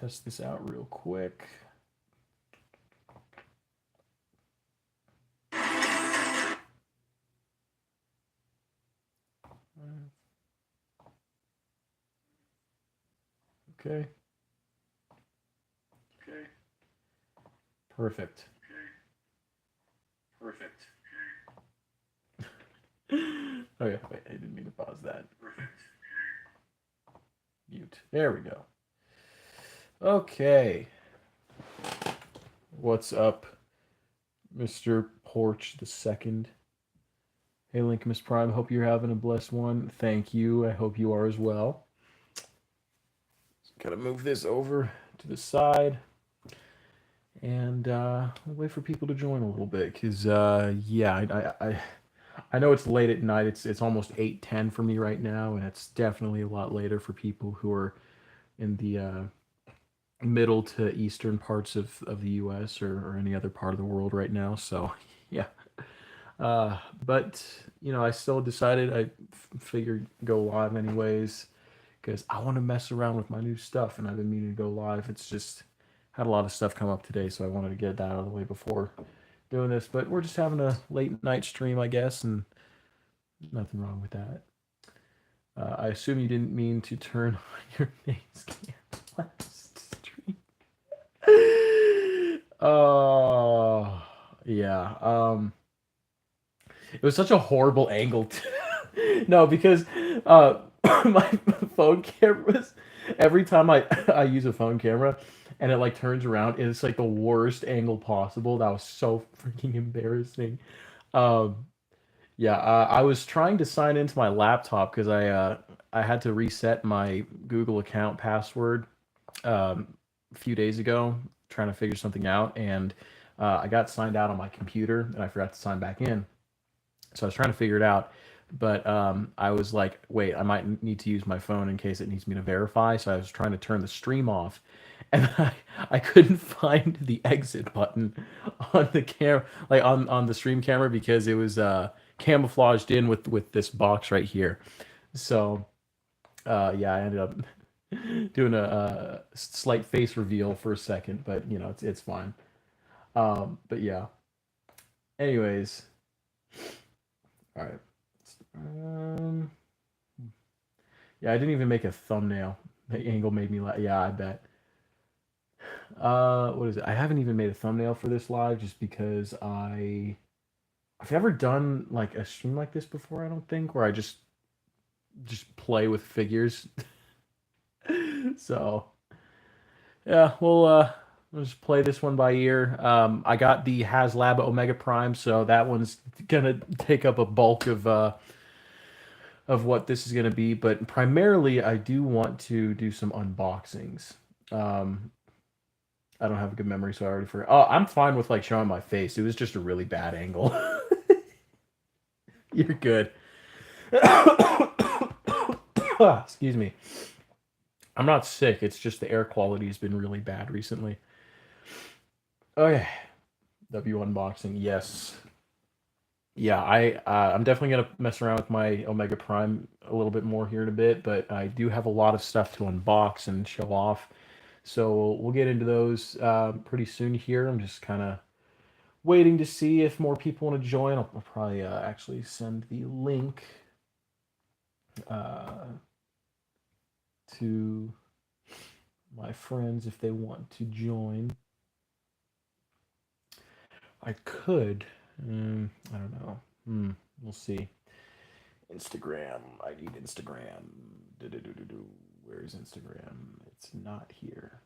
test this out real quick. Okay. Okay. Perfect. Okay. Perfect. Oh yeah, wait, I didn't mean to pause that. Perfect. Mute. There we go. Okay. What's up, Mr. Porch the Second? Hey, Nemesis Prime. Hope you're having a blessed one. Thank you. I hope you are as well. Gotta move this over to the side, and wait for people to join a little bit, cause yeah, I know it's late at night. It's almost 8:10 for me right now, and it's definitely a lot later for people who are in the middle to eastern parts of the U.S. or any other part of the world right now. So yeah, but I still decided figured go live anyways because I want to mess around with my new stuff, and I've been meaning to go live. It's just had a lot of stuff come up today, so I wanted to get that out of the way before doing this. But we're just having a late night stream, I guess, and nothing wrong with that. I assume you didn't mean to turn on your face cam last stream. Oh, yeah. It was such a horrible angle. No, because my phone cameras. Every time I use a phone camera, and it like turns around, it's like the worst angle possible. That was so freaking embarrassing. Um, yeah, I was trying to sign into my laptop because I had to reset my Google account password a few days ago, trying to figure something out, and I got signed out on my computer, and I forgot to sign back in. So I was trying to figure it out, but I was like, wait, I might need to use my phone in case it needs me to verify. So I was trying to turn the stream off, and I couldn't find the exit button on the camera, like on the stream camera, because it was camouflaged in with this box right here. So yeah, I ended up doing a slight face reveal for a second, but it's fine. But yeah. Anyways, all right. Um, yeah, I didn't even make a thumbnail. The angle made me laugh. Yeah, I bet. What is it? I haven't even made a thumbnail for this live just because I've never done like a stream like this before. I don't think where I just play with figures. So yeah, we'll just play this one by ear. I got the HasLab Omega Prime, so that one's gonna take up a bulk of what this is gonna be. But primarily, I do want to do some unboxings. Um, I don't have a good memory, so I already forgot. Oh, I'm fine with like showing my face. It was just a really bad angle. You're good. Excuse me. I'm not sick. It's just the air quality has been really bad recently. Okay. W unboxing. Yes. Yeah, I'm definitely gonna mess around with my Omega Prime a little bit more here in a bit, but I do have a lot of stuff to unbox and show off. So we'll get into those pretty soon here. I'm just kind of waiting to see if more people want to join. I'll probably actually send the link uh, to my friends if they want to join. I could. I don't know. We'll see. Instagram. I need Instagram. Where's Instagram? It's not here.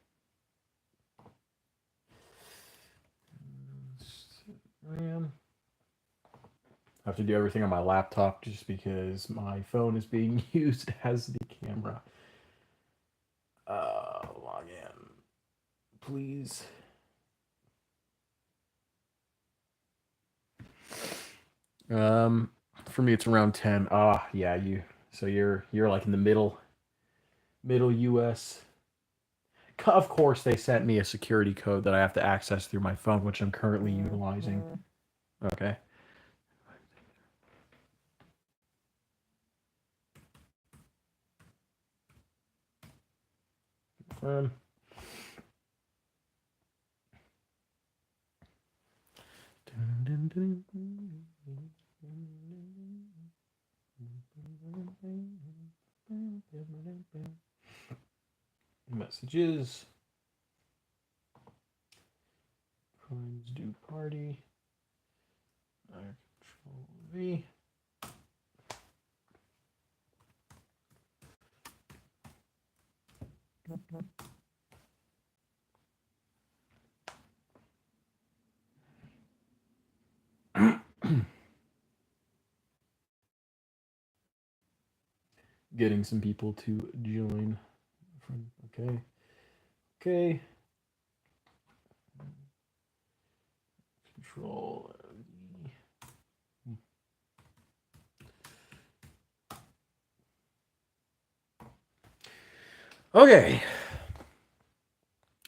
Instagram. I have to do everything on my laptop just because my phone is being used as the camera. Log in, please. For me it's around 10. Ah, yeah, so you're like in the middle US. Of course they sent me a security code that I have to access through my phone, which I'm currently utilizing. Okay. Confirm. Messages. Friends do party. Control V. Getting some people to join. Okay. Okay. Control V. Okay.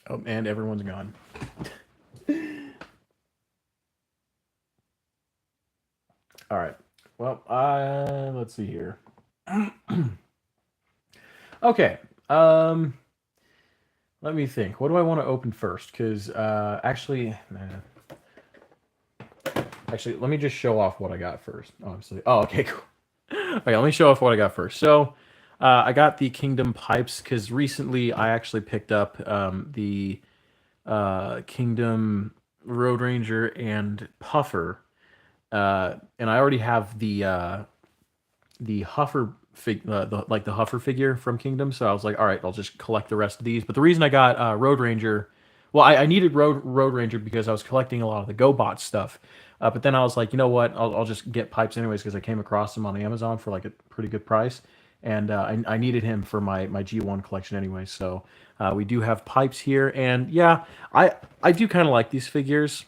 Oh, and everyone's gone. All right. Well, let's see here. Okay. Let me think. What do I want to open first? Because actually, let me just show off what I got first. Oh, okay, cool. Okay, let me show off what I got first. So, I got the Kingdom pipes because recently I actually picked up the Kingdom Road Ranger and Puffer, and I already have the Huffer the Huffer figure from Kingdom. So I was like, all right, I'll just collect the rest of these. But the reason I got Road Ranger, well, I needed Road Ranger because I was collecting a lot of the GoBot stuff. But then I was like, you know what? I'll just get pipes anyways because I came across them on Amazon for like a pretty good price, and I needed him for my G1 collection anyway. So we do have pipes here, and yeah, I do kind of like these figures.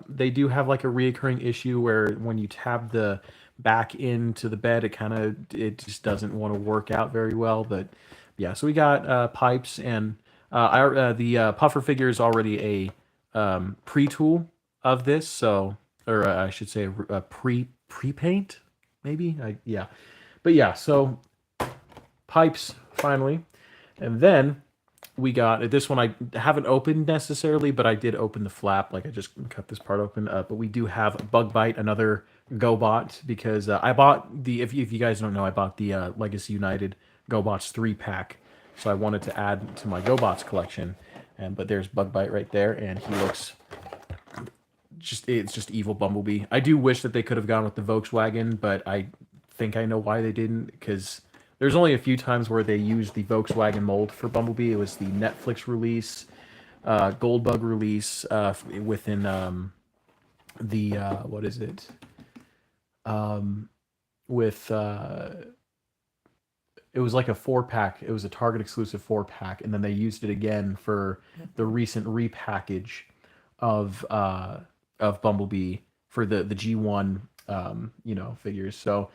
They do have like a reoccurring issue where when you tab the back into the bed, it just doesn't want to work out very well. But yeah, so we got pipes, and the puffer figure is already a pre-tool of this, so or I should say a pre-paint maybe. Yeah, but yeah, so pipes finally, and then we got this one. I haven't opened necessarily, but I did open the flap. Like I just cut this part open. But we do have Bug Bite, another GoBot, because I bought the. If you guys don't know, I bought the Legacy United GoBots 3-pack. So I wanted to add to my GoBots collection, but there's Bug Bite right there, and he looks it's just evil Bumblebee. I do wish that they could have gone with the Volkswagen, but I think I know why they didn't, because there's only a few times where they used the Volkswagen mold for Bumblebee. It was the Netflix release, Goldbug release within the what is it? With it was like a 4-pack. It was a Target exclusive 4-pack, and then they used it again for the recent repackage of Bumblebee for the G1 figures. So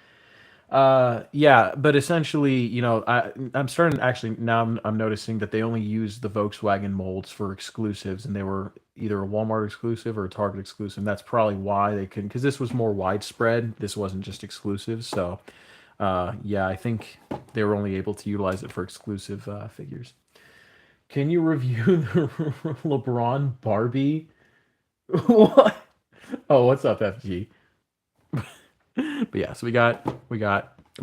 yeah, but essentially, I'm starting actually now I'm noticing that they only use the Volkswagen molds for exclusives, and they were either a Walmart exclusive or a Target exclusive. And that's probably why they couldn't, because this was more widespread. This wasn't just exclusive. So yeah, I think they were only able to utilize it for exclusive figures. Can you review the LeBron Barbie? What? Oh, what's up, FG? But yeah, so we got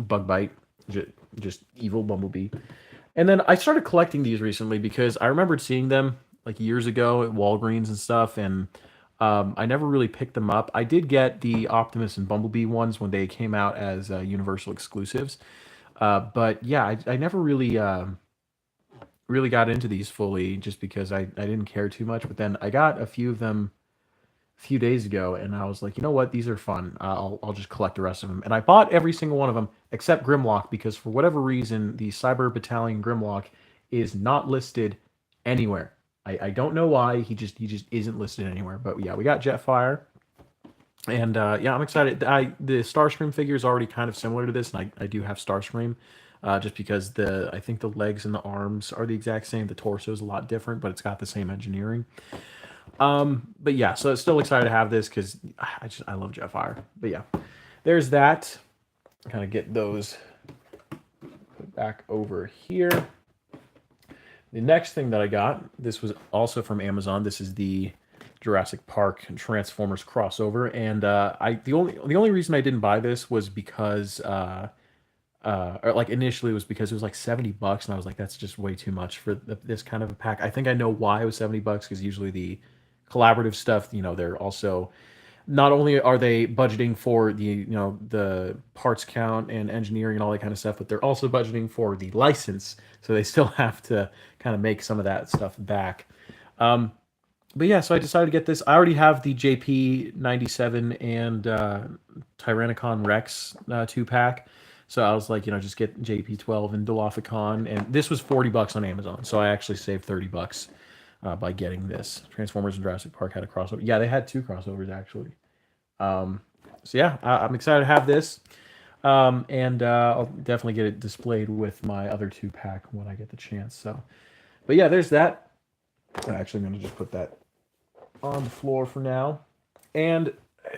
Bug Bite, just evil Bumblebee, and then I started collecting these recently because I remembered seeing them like years ago at Walgreens and stuff, and I never really picked them up. I did get the Optimus and Bumblebee ones when they came out as Universal exclusives, but yeah, I never really got into these fully just because I didn't care too much. But then I got a few of them few days ago, and I was like, you know what, these are fun. I'll just collect the rest of them, and I bought every single one of them except Grimlock because for whatever reason the Cyber Battalion Grimlock is not listed anywhere. I don't know why. He just isn't listed anywhere. But yeah, we got Jetfire, and yeah, I'm excited. The Starscream figure is already kind of similar to this, and I do have Starscream. Just because I think the legs and the arms are the exact same. The torso is a lot different, but it's got the same engineering. But yeah, so still excited to have this because I love Jetfire. But yeah, there's that. Kind of get those put back over here. The next thing that I got, this was also from Amazon. This is the Jurassic Park and Transformers crossover, and the only reason I didn't buy this was because or like initially it was because it was like $70, and I was like, that's just way too much for this kind of a pack. I think I know why it was $70 because usually the collaborative stuff, they're also not only are they budgeting for the parts count and engineering and all that kind of stuff, but they're also budgeting for the license, so they still have to kind of make some of that stuff back. Um, but yeah, so I decided to get this. I already have the JP 97 and Tyrannicon Rex 2 pack. So I was like, just get JP 12 and Dilophonicon, and this was $40 on Amazon. So I actually saved $30 by getting this. Transformers and Jurassic Park had a crossover. Yeah, they had two crossovers actually. Um, so yeah, I'm excited to have this, and I'll definitely get it displayed with my other 2 pack when I get the chance. So, but yeah, there's that. Actually, I'm gonna just put that on the floor for now, and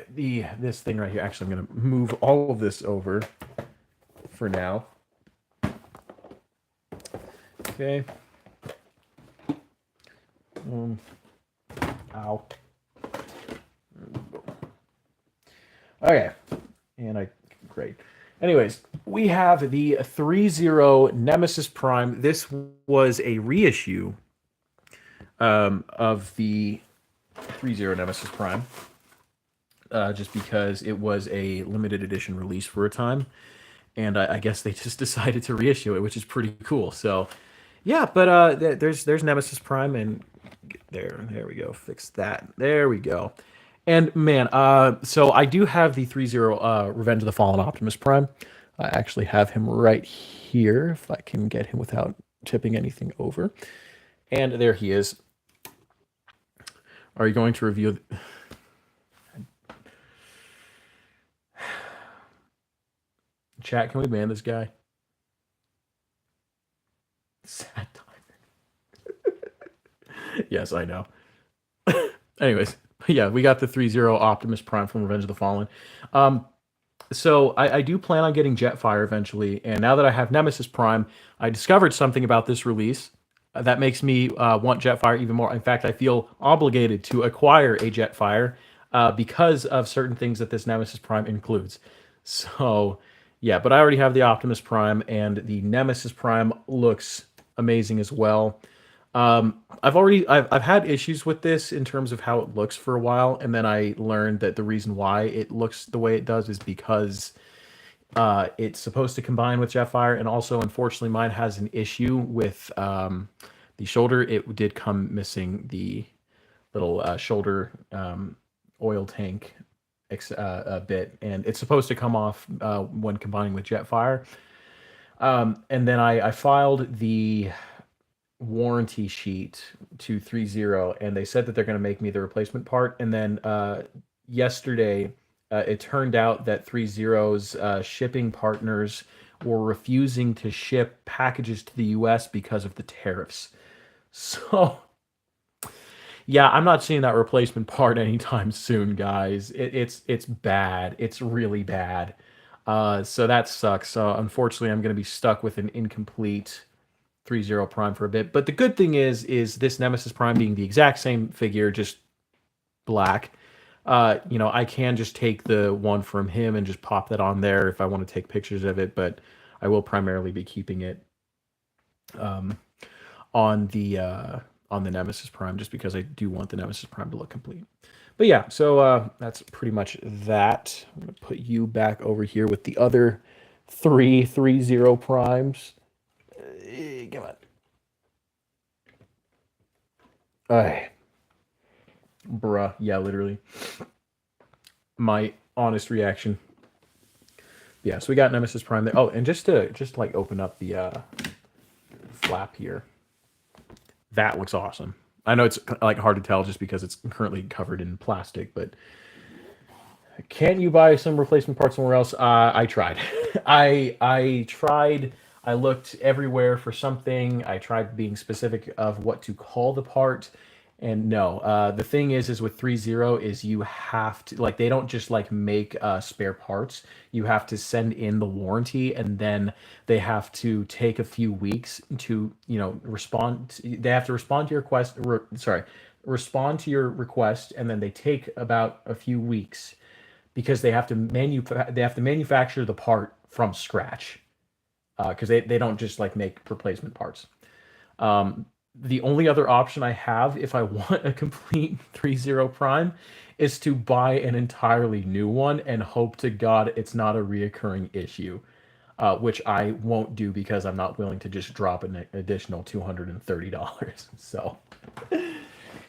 this thing right here. Actually, I'm gonna move all of this over for now. Okay. Ow. Okay. Great. Anyways, we have the 3-0 Nemesis Prime. This was a reissue of the 3-0 Nemesis Prime, just because it was a limited edition release for a time, and I guess they just decided to reissue it, which is pretty cool. So, yeah, but there's Nemesis Prime, and there we go. Fix that. There we go. And man, so I do have the 3-0 Revenge of the Fallen Optimus Prime. I actually have him right here, if I can get him without tipping anything over. And there he is. Are you going to review? Chat, can we ban this guy? Sad time. Yes, I know. Anyways, yeah, we got the 3-0 Optimus Prime from Revenge of the Fallen. So I do plan on getting Jetfire eventually, and now that I have Nemesis Prime, I discovered something about this release that makes me want Jetfire even more. In fact, I feel obligated to acquire a Jetfire because of certain things that this Nemesis Prime includes. So, yeah, but I already have the Optimus Prime, and the Nemesis Prime looks amazing as well. I've had issues with this in terms of how it looks for a while, and then I learned that the reason why it looks the way it does is because it's supposed to combine with Jetfire, and also, unfortunately, mine has an issue with the shoulder. It did come missing the little shoulder oil tank bit, and it's supposed to come off when combining with Jetfire. And then I filed the warranty sheet to 3-0, and they said that they're going to make me the replacement part. And then yesterday, it turned out that 3-0's shipping partners were refusing to ship packages to the US because of the tariffs. So, yeah, I'm not seeing that replacement part anytime soon, guys. It's bad. It's really bad. So that sucks. Unfortunately, I'm going to be stuck with an incomplete 3-0 Prime for a bit. But the good thing is this Nemesis Prime being the exact same figure, just black. I can just take the one from him and just pop that on there if I want to take pictures of it. But I will primarily be keeping it on the Nemesis Prime, just because I do want the Nemesis Prime to look complete. But yeah, so that's pretty much that. I'm going to put you back over here with the other 3-0 Primes. Come on. Ay. Bruh. Yeah, literally. My honest reaction. Yeah, so we got Nemesis Prime there. Oh, and just like open up the flap here. That looks awesome. I know it's like hard to tell just because it's currently covered in plastic, but can you buy some replacement parts somewhere else? I tried. I tried. I looked everywhere for something. I tried being specific of what to call the part, and no. The thing is with 3-0 is you have to, like, they don't just like make spare parts. You have to send in the warranty, and then they have to take a few weeks to respond. They have to respond to your request. respond to your request, and then they take about a few weeks because they have to manufacture the part from scratch because they don't just like make replacement parts. Um, the only other option I have if I want a complete 3.0 Prime is to buy an entirely new one and hope to God it's not a reoccurring issue, which I won't do because I'm not willing to just drop an additional $230. So,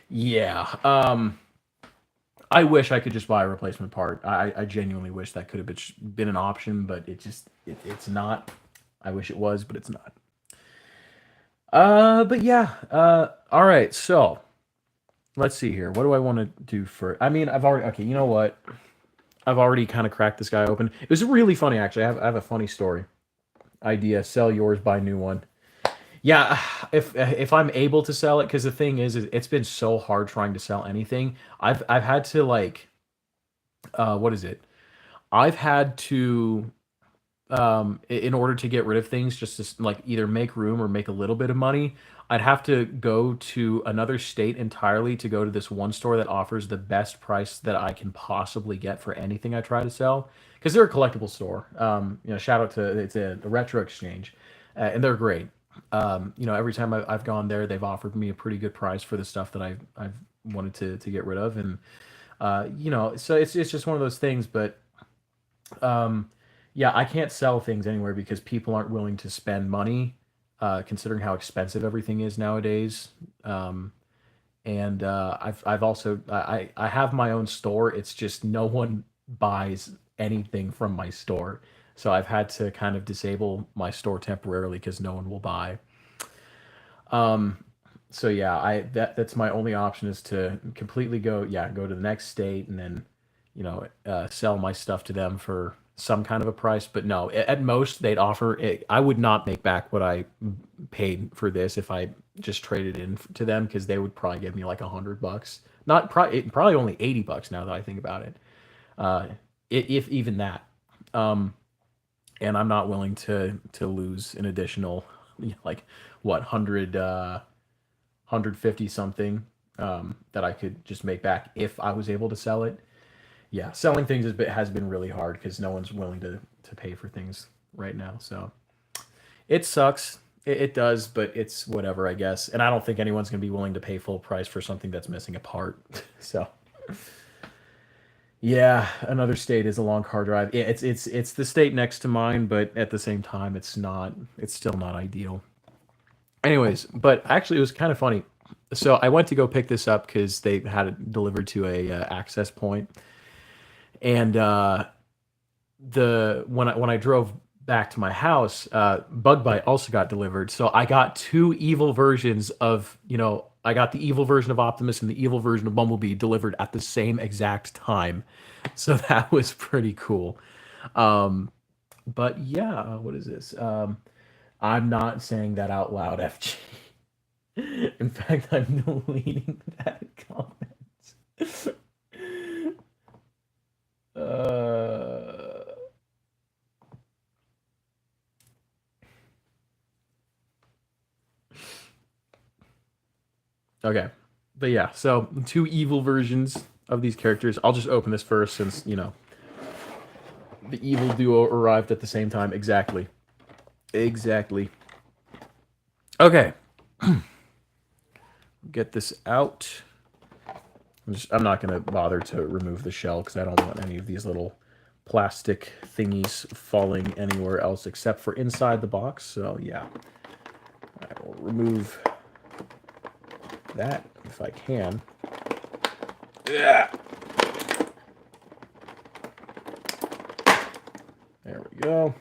yeah. I wish I could just buy a replacement part. I genuinely wish that could have been an option, but it's not. I wish it was, but it's not. But yeah. All right. So let's see here. What do I want to do for? I mean, I've already. Okay, you know what? I've already kind of cracked this guy open. It was really funny, actually. I have a funny story. Idea: sell yours, buy new one. Yeah, if I'm able to sell it, because the thing is it's been so hard trying to sell anything. I've had to like, what is it? I've had to in order to get rid of things, just to like either make room or make a little bit of money, I'd have to go to another state entirely to go to this one store that offers the best price that I can possibly get for anything I try to sell. Because they're a collectible store. Shout out to it's a retro exchange, and they're great. Every time I've gone there, they've offered me a pretty good price for the stuff that I've wanted to get rid of, and so it's just one of those things. But yeah, I can't sell things anywhere because people aren't willing to spend money, considering how expensive everything is nowadays. And I've also I have my own store. It's just no one buys anything from my store, so I've had to kind of disable my store temporarily because no one will buy. Um, so yeah, that's my only option is to completely go to the next state and then sell my stuff to them for some kind of a price. But no, at most they'd offer it. I would not make back what I paid for this if I just traded in to them because they would probably give me like $100. Not probably only $80 now that I think about it. Uh, if even that. Um, and I'm not willing to lose an additional like what 150 something that I could just make back if I was able to sell it. Yeah, selling things has been really hard because no one's willing to pay for things right now. So it sucks. It does, but it's whatever, I guess. And I don't think anyone's gonna be willing to pay full price for something that's missing a part. So yeah, another state is a long car drive. It's the state next to mine, but at the same time, it's not. It's still not ideal. Anyways, but actually, it was kind of funny. So I went to go pick this up because they had it delivered to a access point, and the when I drove back to my house, Bug Bite also got delivered. So I got two evil versions of I got the evil version of Optimus and the evil version of Bumblebee delivered at the same exact time. So that was pretty cool. Um, but yeah, what is this? I'm not saying that out loud, FG. In fact, I'm deleting that comment. uh, okay. But yeah, so two evil versions of these characters. I'll just open this first since, the evil duo arrived at the same time. Exactly. Exactly. Okay. Get this out. I'm not going to bother to remove the shell because I don't want any of these little plastic thingies falling anywhere else except for inside the box. So yeah, I will remove that if I can. Yeah. There we go.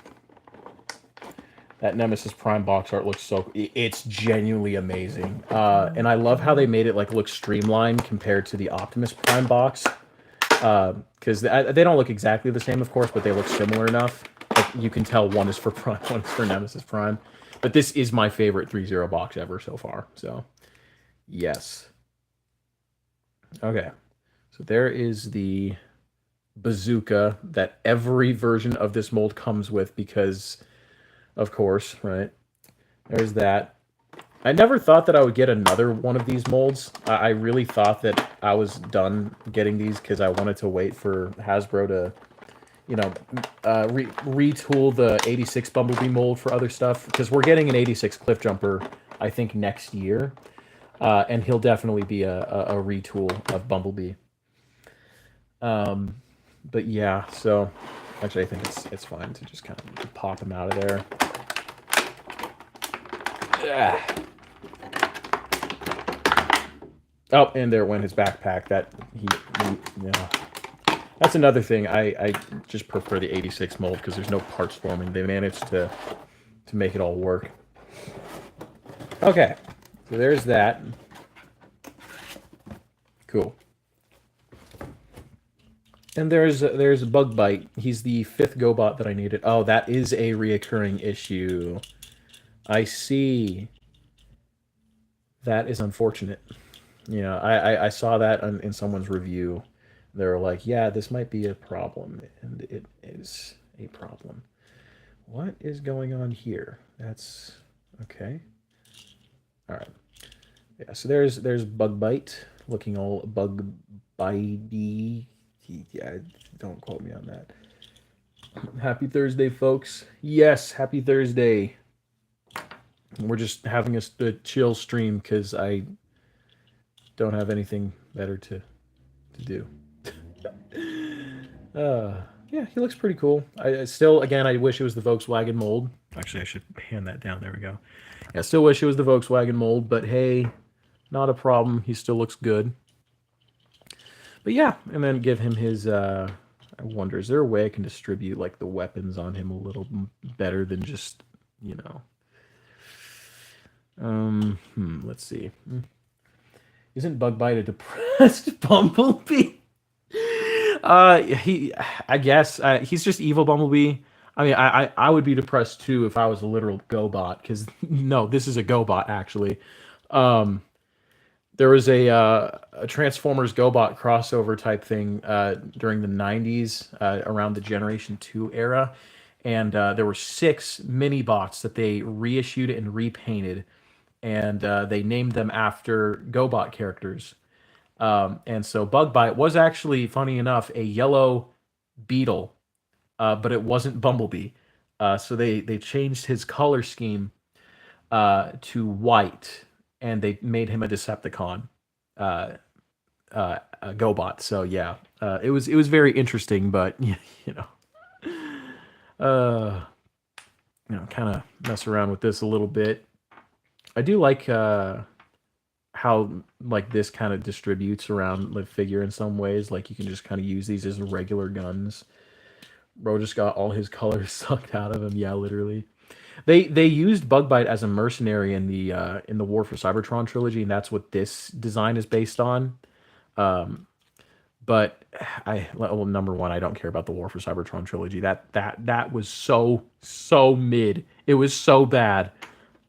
That Nemesis Prime box art looks it's genuinely amazing. And I love how they made it look streamlined compared to the Optimus Prime box. Because they don't look exactly the same, of course, but they look similar enough. Like, you can tell one is for Prime, one is for Nemesis Prime. But this is my favorite 3.0 box ever so far. So, yes. Okay. So there is the bazooka that every version of this mold comes with because... Of course, right? There's that. I never thought that I would get another one of these molds. I really thought that I was done getting these because I wanted to wait for Hasbro to, you know, retool the 86 Bumblebee mold for other stuff. Because we're getting an 86 Cliff Jumper, I think, next year. And he'll definitely be a retool of Bumblebee. But yeah, so actually I think it's fine to just kind of pop him out of there. Oh, and there went his backpack. That he yeah. That's another thing. I just prefer the 86 mold because there's no parts forming. They managed to make it all work. Okay, so there's that. Cool. And there's Bug Bite. He's the 5th GoBot that I needed. Oh, that is a reoccurring issue. I see. That is unfortunate. Yeah, I saw that in someone's review. They were like, yeah, this might be a problem. And it is a problem. What is going on here? That's... okay. Alright. Yeah, so there's Bug Bite. Looking all bug bitey. Yeah, don't quote me on that. Happy Thursday, folks. Yes, happy Thursday. We're just having a chill stream because I don't have anything better to do. Yeah, he looks pretty cool. I still, again, I wish it was the Volkswagen mold. Actually, I should hand that down. There we go. Yeah, I still wish it was the Volkswagen mold, but hey, not a problem. He still looks good. But yeah, and then give him his... I wonder, is there a way I can distribute like the weapons on him a little better than just, you know... let's see. Isn't Bug Bite a depressed Bumblebee? I guess he's just evil Bumblebee. I mean, I would be depressed too if I was a literal GoBot. Because no, this is a GoBot actually. There was a Transformers GoBot crossover type thing during the '90s, around the Generation 2 era, and there were 6 mini bots that they reissued and repainted, and they named them after GoBot characters. And so Bug Bite was actually, funny enough, a yellow beetle, but it wasn't Bumblebee. So they changed his color scheme to white, and they made him a Decepticon, a GoBot. So yeah, it was very interesting, but uh, kind of mess around with this a little bit. I do like how like this kind of distributes around the figure in some ways. Like you can just kind of use these as regular guns. Bro just got all his colors sucked out of him. Yeah, literally. They used Bug Bite as a mercenary in the War for Cybertron trilogy, and that's what this design is based on. But well, number one, I don't care about the War for Cybertron trilogy. That was so mid. It was so bad.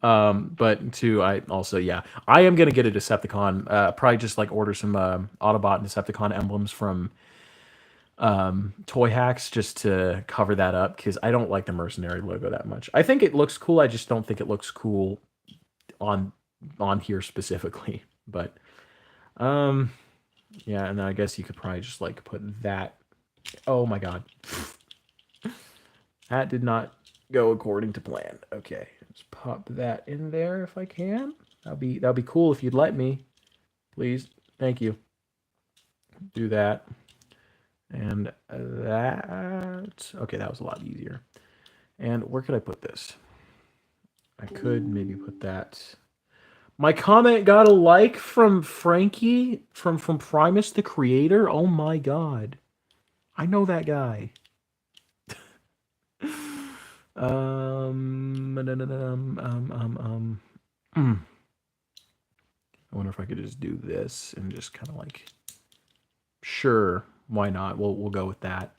But two, I also, yeah, I am gonna get a Decepticon. Probably just like order some Autobot and Decepticon emblems from Toy Hacks just to cover that up because I don't like the mercenary logo that much. I think it looks cool. I just don't think it looks cool on here specifically. But yeah, and then I guess you could probably just like put that. Oh my god, that did not go according to plan. Okay, let's pop that in there if I can. That'll be cool if you'd let me, please. Thank you. Do that. And that... okay, that was a lot easier. And where could I put this? I could maybe put that... My comment got a like from Frankie, from Primus the Creator. Oh my god. I know that guy. I wonder if I could just do this and just kind of like... sure, why not? We'll go with that.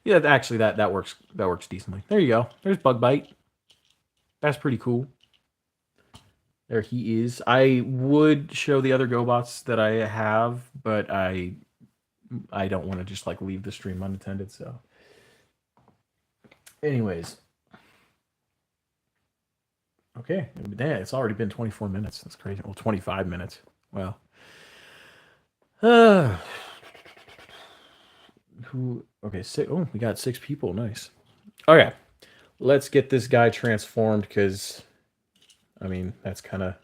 Yeah, actually that works decently. There you go. There's Bug Bite. That's pretty cool. There he is. I would show the other GoBots that I have, but I don't want to just like leave the stream unattended, so. Anyways. Okay, damn, it's already been 24 minutes. That's crazy. Well, 25 minutes. Well, uh, who? Okay, six. Oh, we got 6 people. Nice. Okay, let's get this guy transformed because, I mean, that's kind of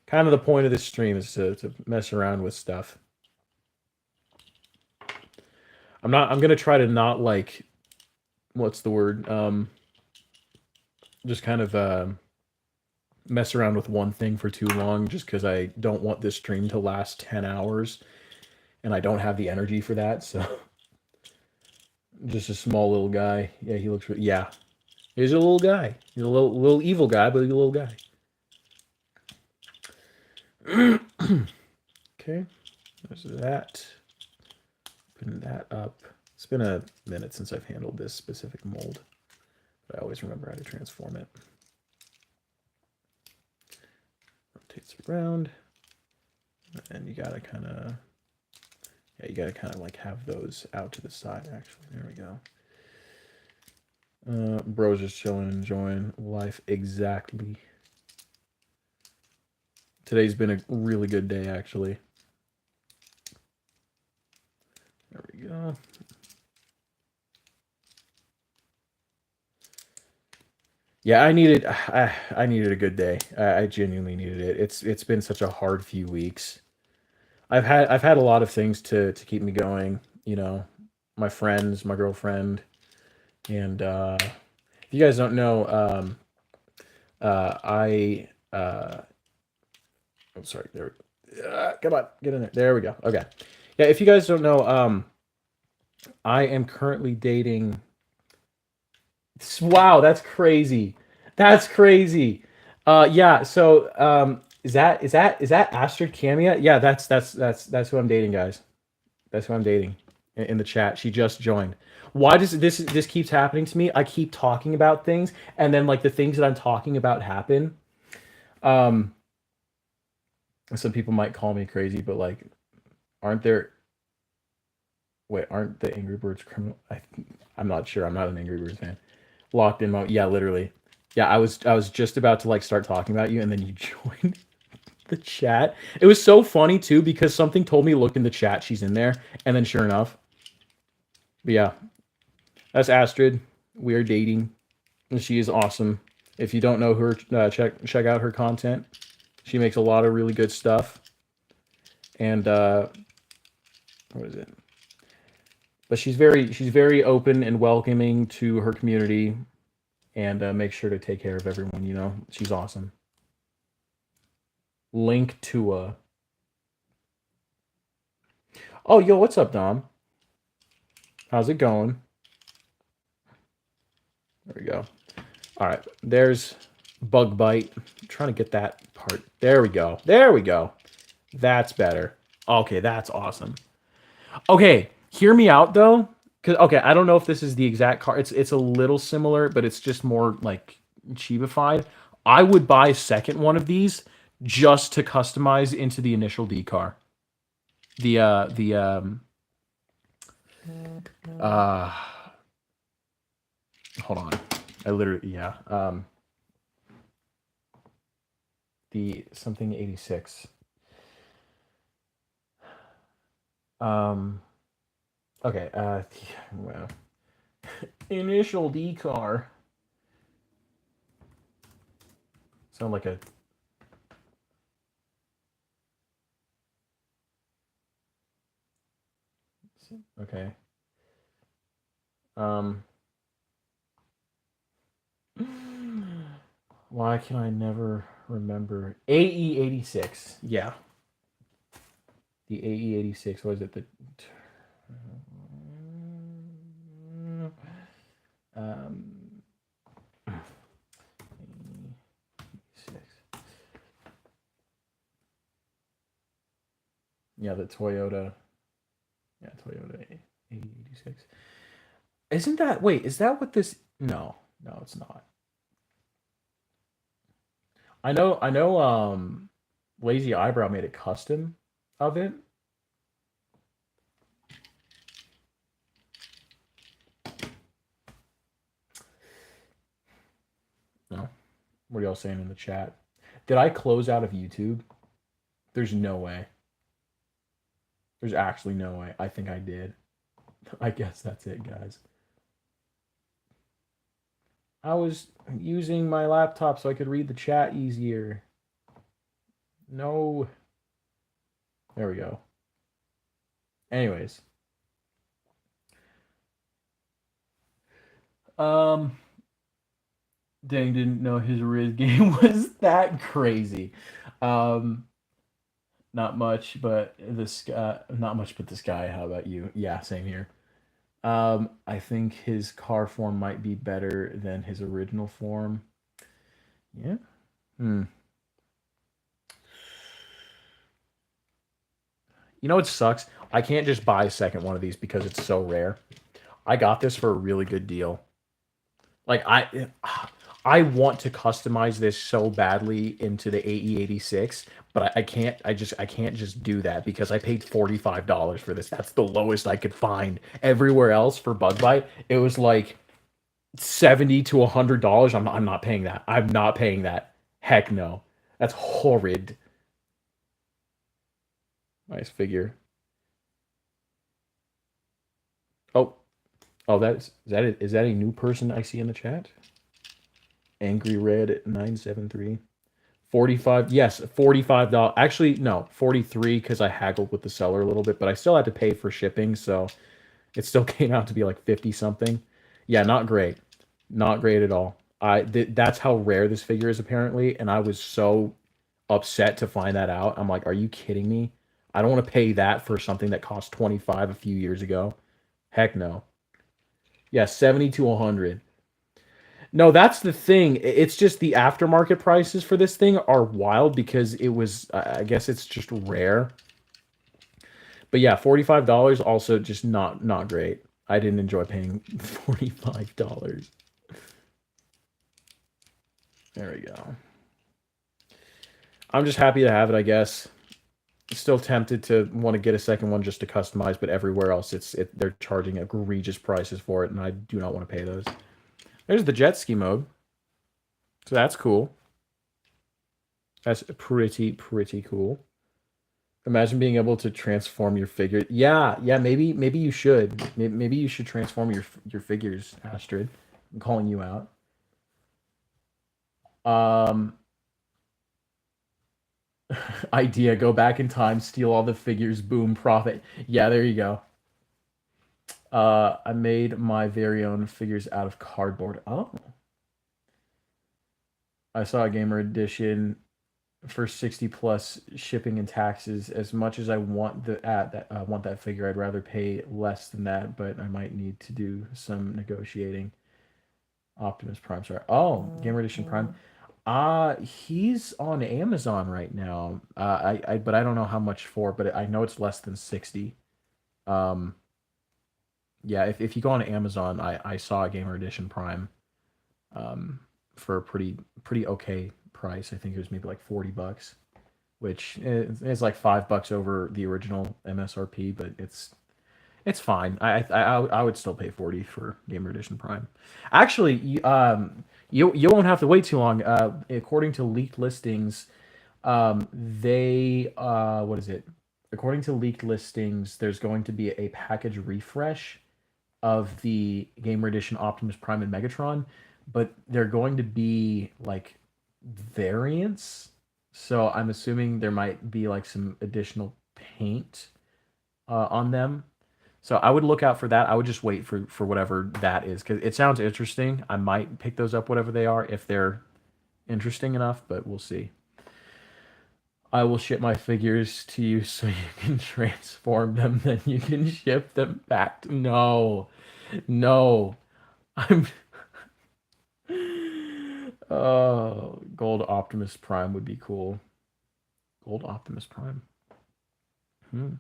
the point of this stream is to mess around with stuff. I'm gonna try to not like, what's the word? Just kind of mess around with one thing for too long, just because I don't want this stream to last 10 hours, and I don't have the energy for that. So, just a small little guy. Yeah, he looks. Yeah, he's a little guy. He's a little evil guy, but he's a little guy. Okay, there's that. Open that up. It's been a minute since I've handled this specific mold, but I always remember how to transform it. Rotates around, and you gotta kind of, yeah, you gotta kind of like have those out to the side. Actually, there we go. Bro's just chilling, enjoying life. Exactly. Today's been a really good day, actually. There we go. Yeah, I needed a good day. I genuinely needed it. It's been such a hard few weeks. I've had a lot of things to keep me going. You know, my friends, my girlfriend, and if you guys don't know, I I'm sorry. There. Come on, get in there. There we go. Okay. Yeah, if you guys don't know, I am currently dating. Wow, that's crazy. That's crazy. Yeah. So, is that Astrid Camia? Yeah, that's who I'm dating, guys. That's who I'm dating in the chat. She just joined. Why does this keeps happening to me? I keep talking about things, and then like the things that I'm talking about happen. Um, some people might call me crazy, but like, aren't there? Wait, aren't the Angry Birds criminal? I'm not sure. I'm not an Angry Birds fan. Locked in mode. Yeah, literally. Yeah, I was just about to like start talking about you, and then you joined the chat. It was so funny too because something told me look in the chat. She's in there, and then sure enough. But yeah, that's Astrid. We are dating, and she is awesome. If you don't know her, check out her content. She makes a lot of really good stuff. And what is it? But she's very open and welcoming to her community, and makes sure to take care of everyone. You know, she's awesome. Link to a. Oh, yo, what's up, Dom? How's it going? There we go. All right, there's bug bite. I'm trying to get that part. There we go. There we go. That's better. Okay, that's awesome. Okay, hear me out though. Cause okay, I don't know if this is the exact car. It's a little similar, but it's just more like chibified. I would buy a second one of these just to customize into the initial D car. The uh hold on. I literally yeah. The something 86. Um okay, well. Initial D car. Sound like a okay. Um Why can I never remember AE86? Yeah. The AE86 was it the um 86. Yeah, the Toyota. Yeah, Toyota AE86. Isn't that wait, is that what this no, no, it's not. I know Lazy Eyebrow made a custom of it. No. What are y'all saying in the chat? Did I close out of YouTube? There's no way. There's actually no way. I think I did. I guess that's it, guys. I was using my laptop so I could read the chat easier. No. There we go. Anyways. Dang, didn't know his Riz game was that crazy. Not much, but this not much, but this guy. How about you? Yeah, same here. I think his car form might be better than his original form. Yeah. Hmm. You know what sucks? I can't just buy a second one of these because it's so rare. I got this for a really good deal. Like I want to customize this so badly into the AE86, but I can't. I can't just do that because I paid $45 for this. That's the lowest I could find. Everywhere else for Bug Bite, it was like $70 to $100. I'm not paying that. I'm not paying that. Heck no. That's horrid. Nice figure. Oh, is that a new person I see in the chat? Angry Red 973. 45, yes, $45. Actually, no, 43 because I haggled with the seller a little bit, but I still had to pay for shipping, so it still came out to be like 50 something. Yeah, not great. Not great at all. That's how rare this figure is apparently, and I was so upset to find that out. I'm like, are you kidding me? I don't want to pay that for something that cost 25 a few years ago. Heck no. Yeah, 70 to 100. No, that's the thing. It's just the aftermarket prices for this thing are wild because it was, I guess it's just rare. But yeah, $45 also just not great. I didn't enjoy paying $45. There we go. I'm just happy to have it, I guess. Still tempted to want to get a second one just to customize, but everywhere else they're charging egregious prices for it, and I do not want to pay those. There's the jet ski mode. So that's cool. That's pretty cool. Imagine being able to transform your figure. Yeah, maybe you should. Maybe you should transform your figures, Astrid. I'm calling you out. Idea, go back in time, steal all the figures, boom, profit. Yeah, there you go. I made my very own figures out of cardboard. Oh. I saw a gamer edition for 60 plus shipping and taxes. As much as I want want that figure, I'd rather pay less than that, but I might need to do some negotiating. Optimus Prime, sorry. Oh, gamer edition Prime. He's on Amazon right now. But I don't know how much for, but I know it's less than 60. Yeah, if you go on Amazon, I saw a gamer edition Prime for a pretty okay price. I think it was maybe like $40, which is like $5 over the original MSRP, but it's fine. I would still pay 40 for gamer edition Prime. Actually, you won't have to wait too long. According to leaked listings, they what is it? According to leaked listings, there's going to be a package refresh of the gamer edition Optimus Prime and Megatron, but they're going to be like variants. So I'm assuming there might be like some additional paint on them. So I would look out for that. I would just wait for whatever that is because it sounds interesting. I might pick those up, whatever they are, if they're interesting enough, but we'll see. I will ship my figures to you so you can transform them, then you can ship them back. No. I'm. Oh, Gold Optimus Prime would be cool. Gold Optimus Prime. But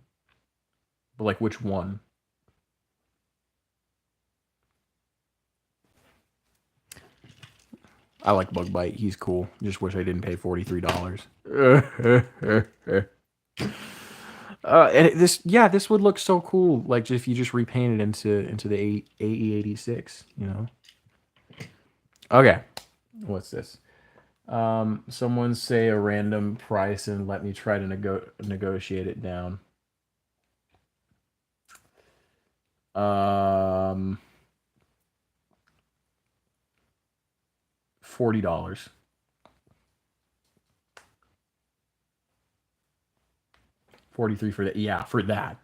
like, which one? I like Bug Bite. He's cool. Just wish I didn't pay $43. And this would look so cool. Like if you just repainted into the AE86, you know. Okay, what's this? Someone say a random price and let me try to negotiate it down. $40. 43 for that. Yeah, for that.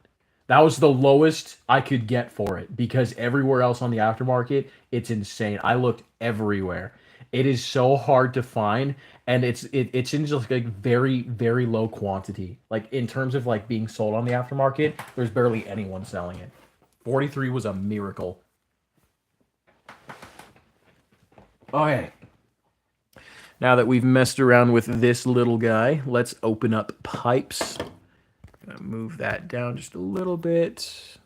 That was the lowest I could get for it because everywhere else on the aftermarket, it's insane. I looked everywhere. It is so hard to find, and it's in just like very low quantity. Like in terms of like being sold on the aftermarket, there's barely anyone selling it. 43 was a miracle. Okay. Now that we've messed around with this little guy, let's open up pipes. Gonna move that down just a little bit.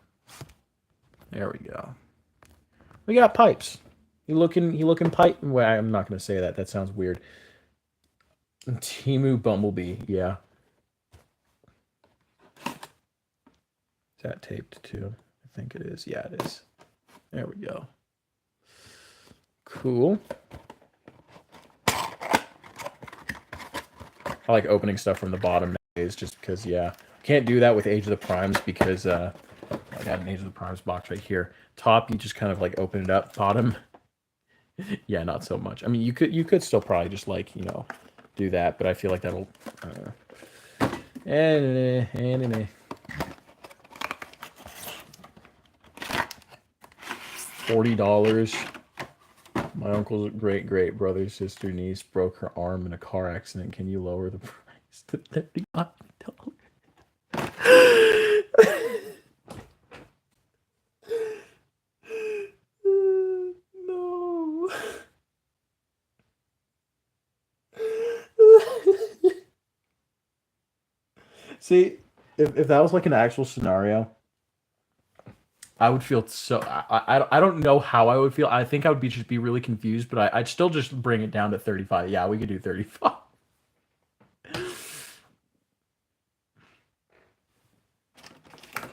There we go. We got pipes. He looking pipe. Well, I'm not gonna say that. That sounds weird. Timu Bumblebee. Yeah. Is that taped too? I think it is. Yeah, it is. There we go. Cool. I like opening stuff from the bottom nowadays just because, yeah. Can't do that with Age of the Primes because I got an Age of the Primes box right here. Top, you just kind of like open it up. Bottom, yeah, not so much. I mean, you could still probably just like, you know, do that, but I feel like that'll $40. My uncle's great brother's sister niece broke her arm in a car accident. Can you lower the price to $35? No. See, if that was like an actual scenario, I would feel so. I don't know how I would feel. I think I would just be really confused, but I'd still just bring it down to 35. Yeah, we could do 35.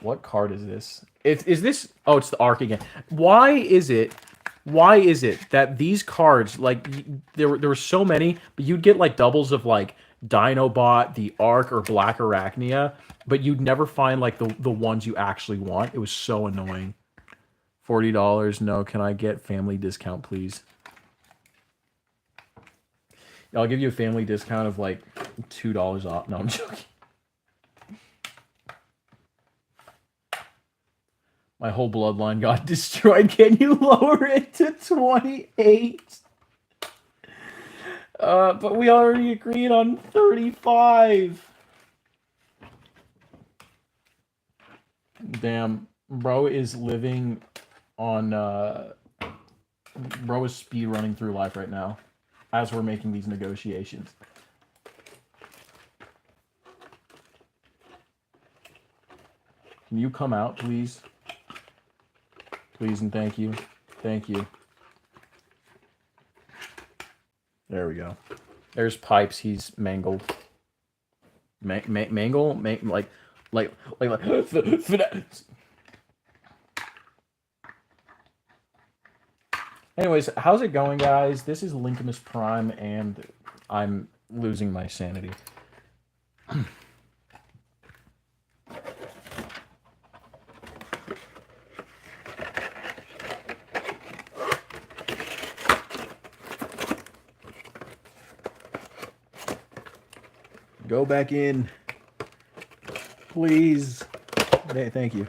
What card is this? Is this? Oh, it's the Arc again. Why is it? Why is it that these cards, like there were so many, but you'd get like doubles of like Dinobot, the Arc, or Black Arachnia, but you'd never find like the ones you actually want. It was so annoying. $40. No, can I get family discount, please? I'll give you a family discount of like $2 off. No, I'm joking. My whole bloodline got destroyed. Can you lower it to 28? But we already agreed on 35. Damn, bro is living on bro is speed running through life right now as we're making these negotiations. Can you come out, please? Please and thank you. Thank you. There we go. There's pipes. He's mangled. Mangle? Like. Anyways, how's it going, guys? This is Nemesis Prime, and I'm losing my sanity. Go back in. Please. Thank you.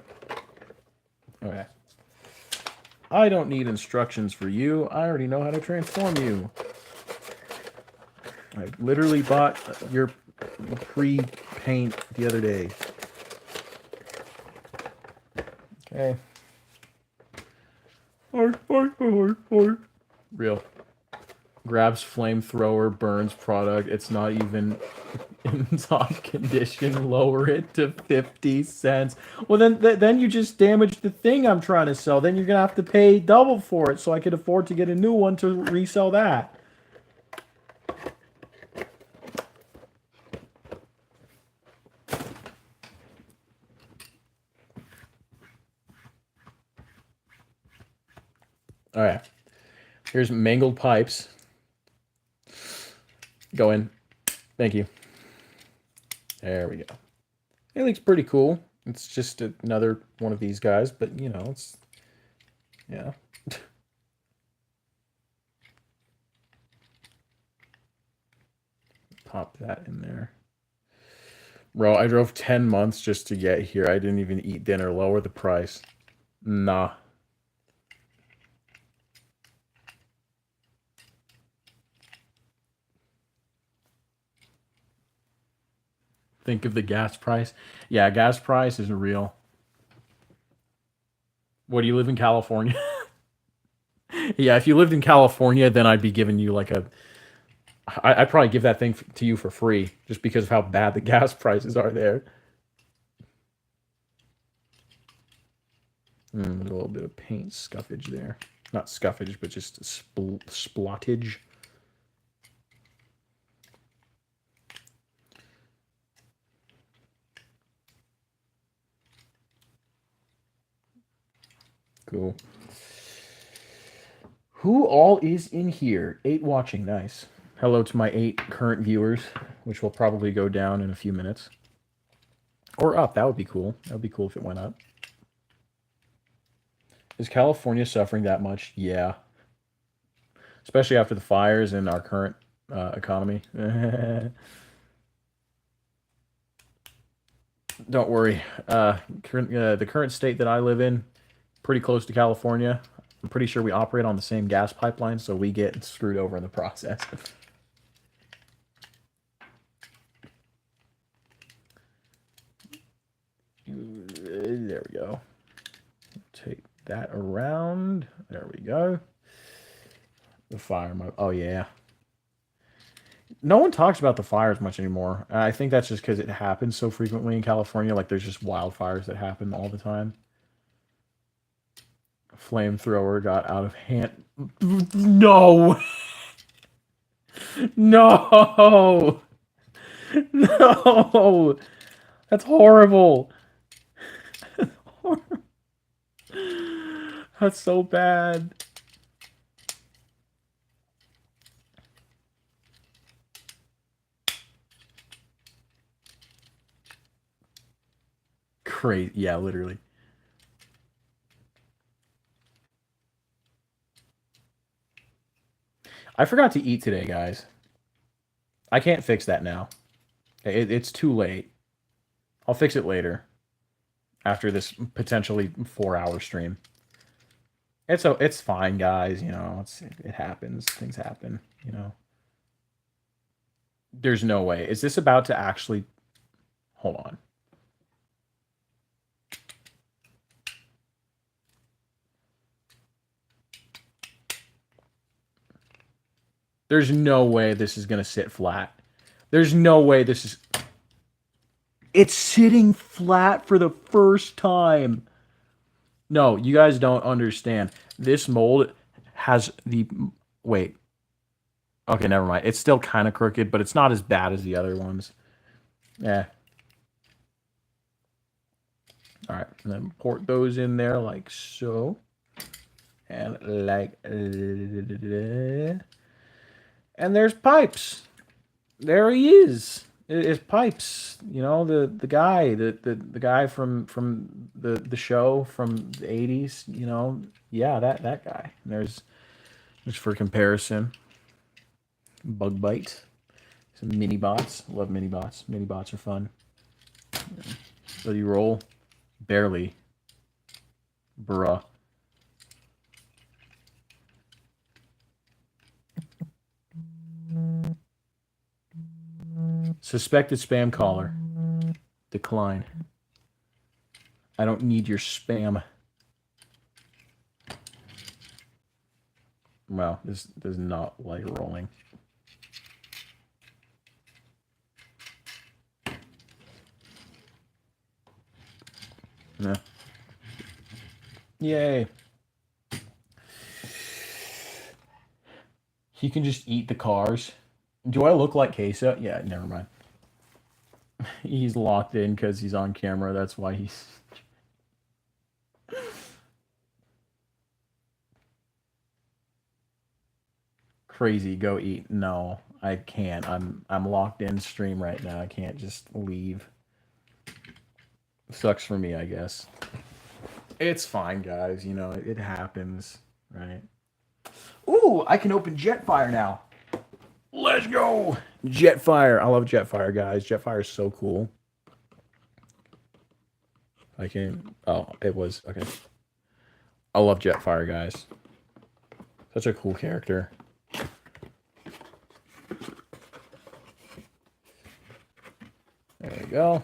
Okay. I don't need instructions for you. I already know how to transform you. I literally bought your pre-paint the other day. Okay. Real. Grabs flamethrower, burns product. It's not even in top condition. Lower it to 50 cents. Well, then you just damage the thing I'm trying to sell. Then you're gonna have to pay double for it, so I could afford to get a new one to resell that. All right. Here's mangled pipes. Go in. Thank you. There we go. It looks pretty cool. It's just another one of these guys, but you know, it's yeah. Pop that in there. Bro, I drove 10 months just to get here. I didn't even eat dinner. Lower the price. Nah. Think of the gas price. Yeah, gas price isn't real. What, do you live in California? Yeah, if you lived in California, then I'd be giving you like a. I'd probably give that thing to you for free just because of how bad the gas prices are there. A little bit of paint scuffage there. Not scuffage, but just splottage. Cool. Who all is in here? 8 watching. Nice. Hello to my 8 current viewers, which will probably go down in a few minutes. Or up. That would be cool. That would be cool if it went up. Is California suffering that much? Yeah. Especially after the fires and our current economy. Don't worry. The current state that I live in, pretty close to California. I'm pretty sure we operate on the same gas pipeline, so we get screwed over in the process. There we go. Take that around. There we go. The fire. Oh, yeah. No one talks about the fires much anymore. I think that's just because it happens so frequently in California. Like, there's just wildfires that happen all the time. Flamethrower got out of hand. No! No! No! That's horrible. That's so bad. Crazy. Yeah, literally. I forgot to eat today, guys. I can't fix that now. It's too late. I'll fix it later. After this potentially 4-hour stream. It's fine, guys. You know, it happens. Things happen. You know. There's no way. Is this about to actually? Hold on. There's no way this is gonna sit flat. There's no way this is. It's sitting flat for the first time. No, you guys don't understand. This mold has the. Wait. Okay, never mind. It's still kind of crooked, but it's not as bad as the other ones. Yeah. All right, and then port those in there like so. And like. And there's pipes. There he is. It's pipes. You know, the guy, the guy from the show from the 80s, you know. Yeah, that guy. And there's just for comparison. Bug bite. Some mini bots. Love mini bots. Mini bots are fun. So you roll. Barely. Bruh. Suspected spam caller. Decline. I don't need your spam. Wow, this does not like rolling. Yeah. Yay. He can just eat the cars. Do I look like Queso? Yeah, never mind. He's locked in because he's on camera. That's why he's... Crazy, go eat. No, I can't. I'm locked in stream right now. I can't just leave. Sucks for me, I guess. It's fine, guys. You know, it happens, right? Ooh, I can open Jetfire now. Let's go. Jetfire. I love Jetfire, guys. Jetfire is so cool. I can. Oh, it was okay. I love Jetfire, guys. Such a cool character. There we go.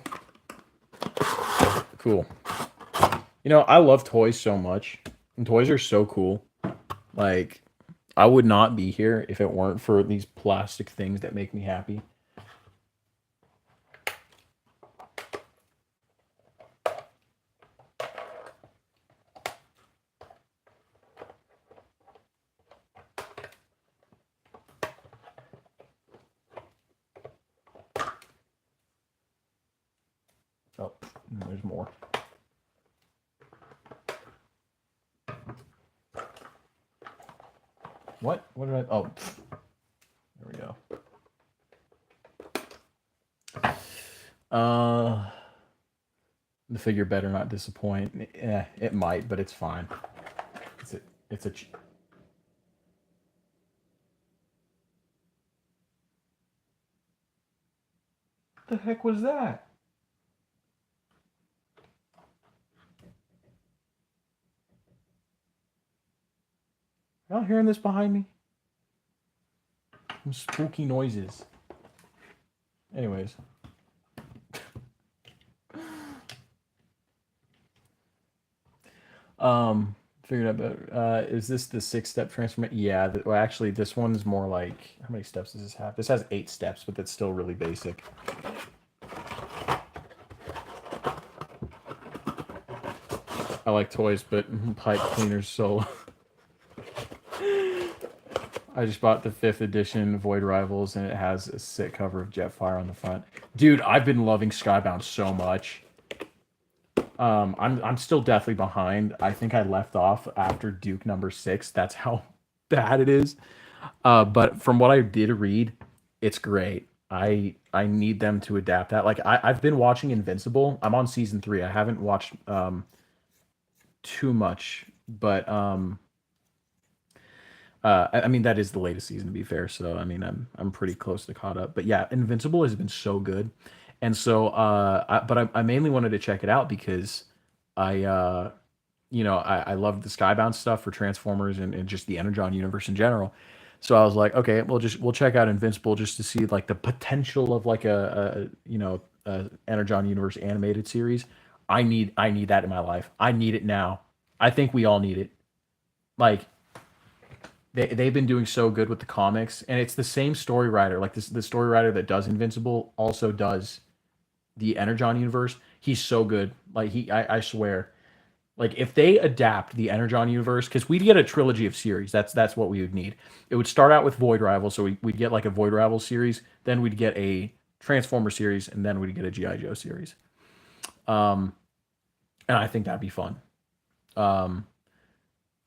Cool. You know, I love toys so much. And toys are so cool. Like, I would not be here if it weren't for these plastic things that make me happy. Oh, there's more. What? What did I? Oh, there we go. The figure better not disappoint. Yeah, it might, but it's fine. It's a. The heck was that? Y'all hearing this behind me? Some spooky noises. Anyways. Figured out better. Is this the 6-step transformation? Yeah, well, actually, this one's more like, how many steps does this have? This has 8 steps, but that's still really basic. I like toys, but pipe cleaners solo. I just bought the 5th edition Void Rivals, and it has a sick cover of Jetfire on the front. Dude, I've been loving Skybound so much. I'm still definitely behind. I think I left off after Duke number 6. That's how bad it is. But from what I did read, it's great. I need them to adapt that. Like I've been watching Invincible. I'm on season 3. I haven't watched too much, but I mean that is the latest season to be fair. So I mean I'm pretty close to caught up. But yeah, Invincible has been so good, and so I mainly wanted to check it out because I I love the Skybound stuff for Transformers and just the Energon universe in general. So I was like, okay, we'll check out Invincible just to see like the potential of like a Energon universe animated series. I need that in my life. I need it now. I think we all need it. Like they've been doing so good with the comics, and it's the same story writer. Like the story writer that does Invincible also does the Energon universe. He's so good. Like I swear. Like if they adapt the Energon universe, because we'd get a trilogy of series. That's what we would need. It would start out with Void Rivals, so we'd get like a Void Rivals series, then we'd get a Transformer series, and then we'd get a GI Joe series. Um, and I think that'd be fun. Um,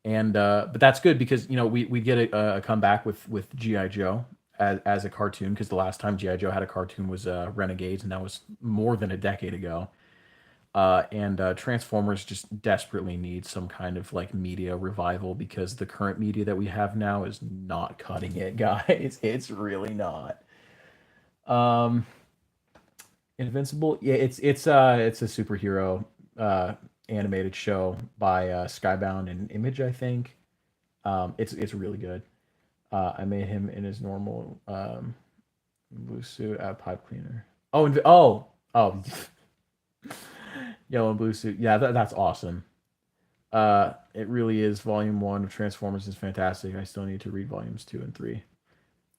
and but that's good because we get a comeback with GI Joe as a cartoon because the last time GI Joe had a cartoon was Renegades, and that was more than a decade ago. And Transformers just desperately need some kind of like media revival because the current media that we have now is not cutting it, guys. It's really not. Um, Invincible, yeah, it's a superhero animated show by Skybound and Image, I think. It's really good. I made him in his normal blue suit at pipe cleaner. Oh, yellow and blue suit. Yeah, that's awesome. It really is. Volume 1 of Transformers is fantastic. I still need to read volumes 2 and 3.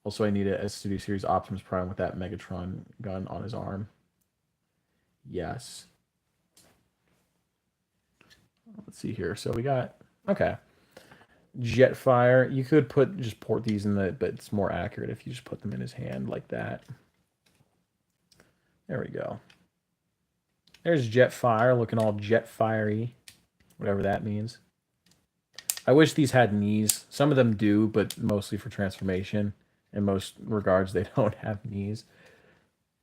Also, I need a Studio Series Optimus Prime with that Megatron gun on his arm. Yes. Let's see here. So we got okay. Jetfire. You could just port these in but it's more accurate if you just put them in his hand like that. There we go. There's Jetfire looking all Jetfire-y, whatever that means. I wish these had knees. Some of them do, but mostly for transformation. In most regards, they don't have knees.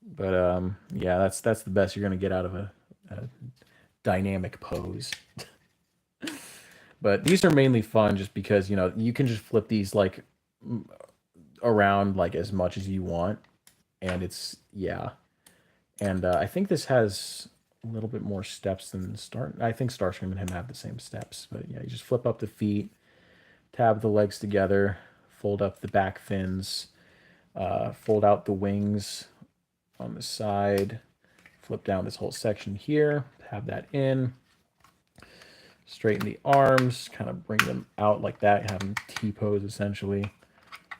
But yeah, that's the best you're gonna get out of a dynamic pose. But these are mainly fun just because you can just flip these like around like as much as you want, and it's yeah. And I think this has a little bit more steps than Star. I think Starscream and him have the same steps, but yeah, you just flip up the feet, tab the legs together, fold up the back fins, fold out the wings on the side, flip down this whole section here, tab that in, straighten the arms, kind of bring them out like that, have them T-pose essentially.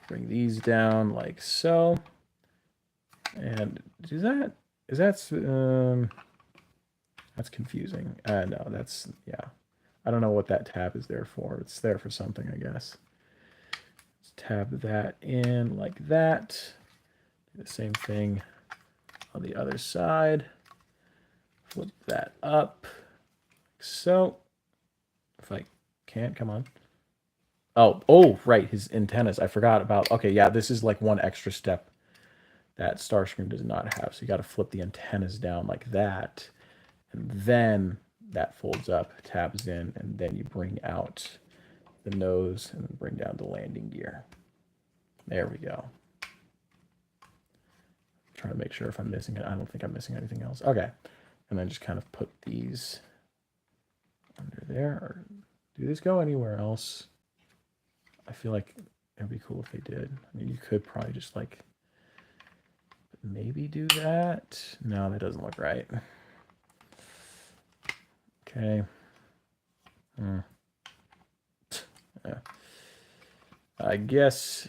Bring these down like so. And that's confusing. No, that's yeah. I don't know what that tab is there for. It's there for something, I guess. Let's tab that in like that. Do the same thing on the other side. Flip that up like so. If I can't, come on. Oh, right, his antennas. I forgot about. Okay, yeah, this is like one extra step that Starscream does not have. So you got to flip the antennas down like that, and then that folds up, tabs in, and then you bring out the nose and bring down the landing gear. There we go. Trying to make sure if I'm missing it. I don't think I'm missing anything else. Okay, and then just kind of put these under there. Or do these go anywhere else? I feel like it'd be cool if they did. I mean, you could probably just like maybe do that. No, that doesn't look right. Okay. Yeah. I guess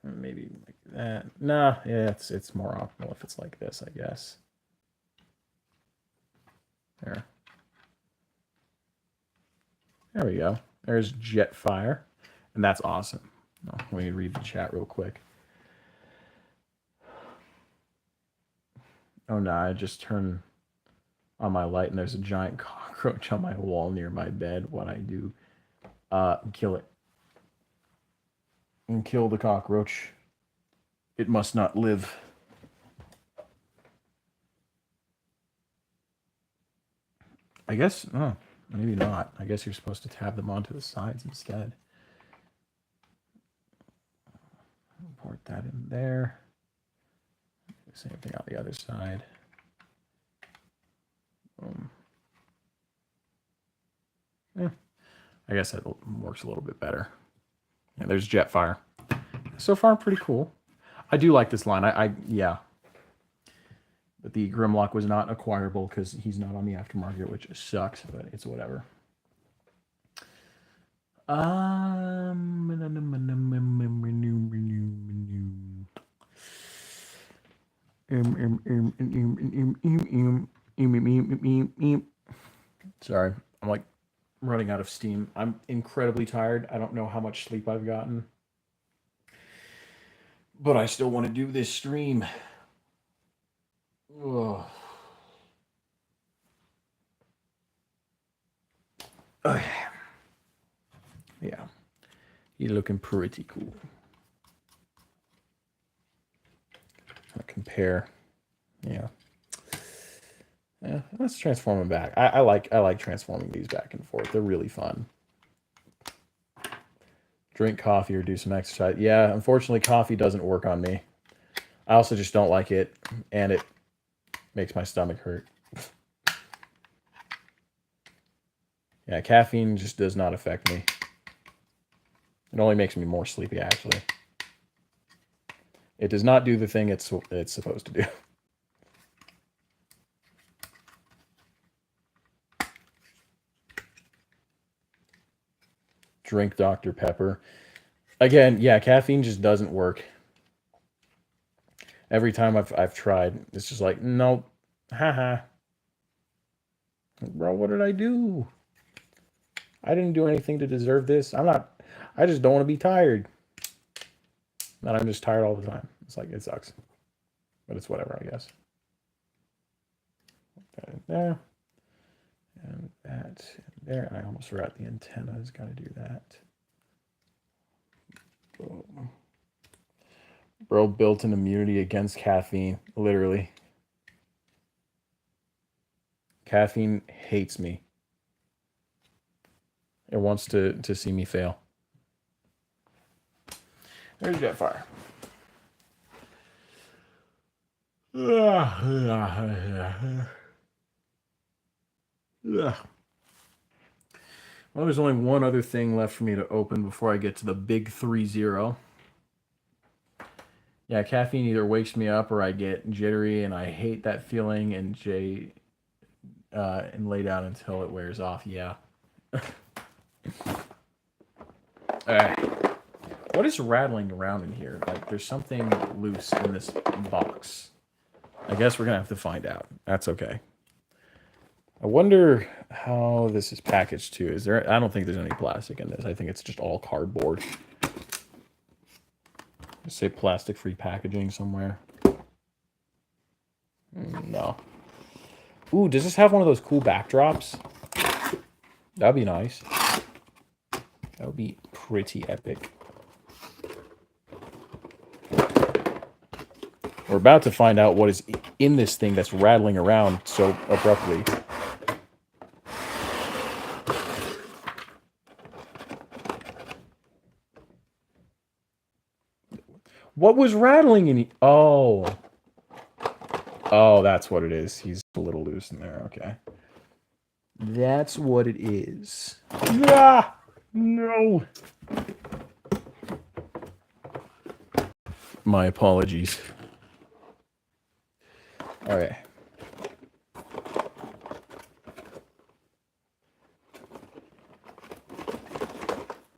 maybe like that. Nah, yeah, it's more optimal if it's like this, I guess. There. There we go. There's Jetfire. And that's awesome. Let me read the chat real quick. Oh no, I just turned on my light and there's a giant cockroach on my wall near my bed. What I do, kill it. And kill the cockroach. It must not live. I guess, oh, maybe not. I guess you're supposed to tab them onto the sides instead. Import that in there. Same thing on the other side. Yeah, I guess that works a little bit better. Yeah, there's Jetfire. So far, pretty cool. I do like this line. Yeah. But the Grimlock was not acquirable because he's not on the aftermarket, which sucks, but it's whatever. Sorry, I'm like running out of steam. I'm incredibly tired. I don't know how much sleep I've gotten, but I still want to do this stream. Ugh. Okay. Yeah, you're looking pretty cool. I'll compare. Yeah. Yeah, let's transform them back. I like transforming these back and forth. They're really fun. Drink coffee or do some exercise. Yeah, unfortunately, coffee doesn't work on me. I also just don't like it, and it makes my stomach hurt. Yeah, caffeine just does not affect me. It only makes me more sleepy, actually. It does not do the thing it's supposed to do. Drink Dr. Pepper. Again, yeah, caffeine just doesn't work. Every time I've tried, it's just like, nope. Haha. Bro, what did I do? I didn't do anything to deserve this. I just don't want to be tired. And I'm just tired all the time. It's like, it sucks. But it's whatever, I guess. That in there. And that in there. And I almost forgot the antennas. Got to do that. Boom. Bro built an immunity against caffeine, literally. Caffeine hates me. It wants to see me fail. There's Jetfire. Well, there's only one other thing left for me to open before I get to the big 3-0. Yeah, caffeine either wakes me up or I get jittery, and I hate that feeling. And and lay down until it wears off. Yeah. What is rattling around in here? Like, there's something loose in this box. I guess we're gonna have to find out. That's okay. I wonder how this is packaged too. Is there? I don't think there's any plastic in this. I think it's just all cardboard. Just say plastic-free packaging somewhere. No. Ooh, does this have one of those cool backdrops? That'd be nice. That would be pretty epic. We're about to find out what is in this thing that's rattling around so abruptly. What was rattling in? Oh, that's what it is. He's a little loose in there. Okay, that's what it is. Ah, no. My apologies. All right.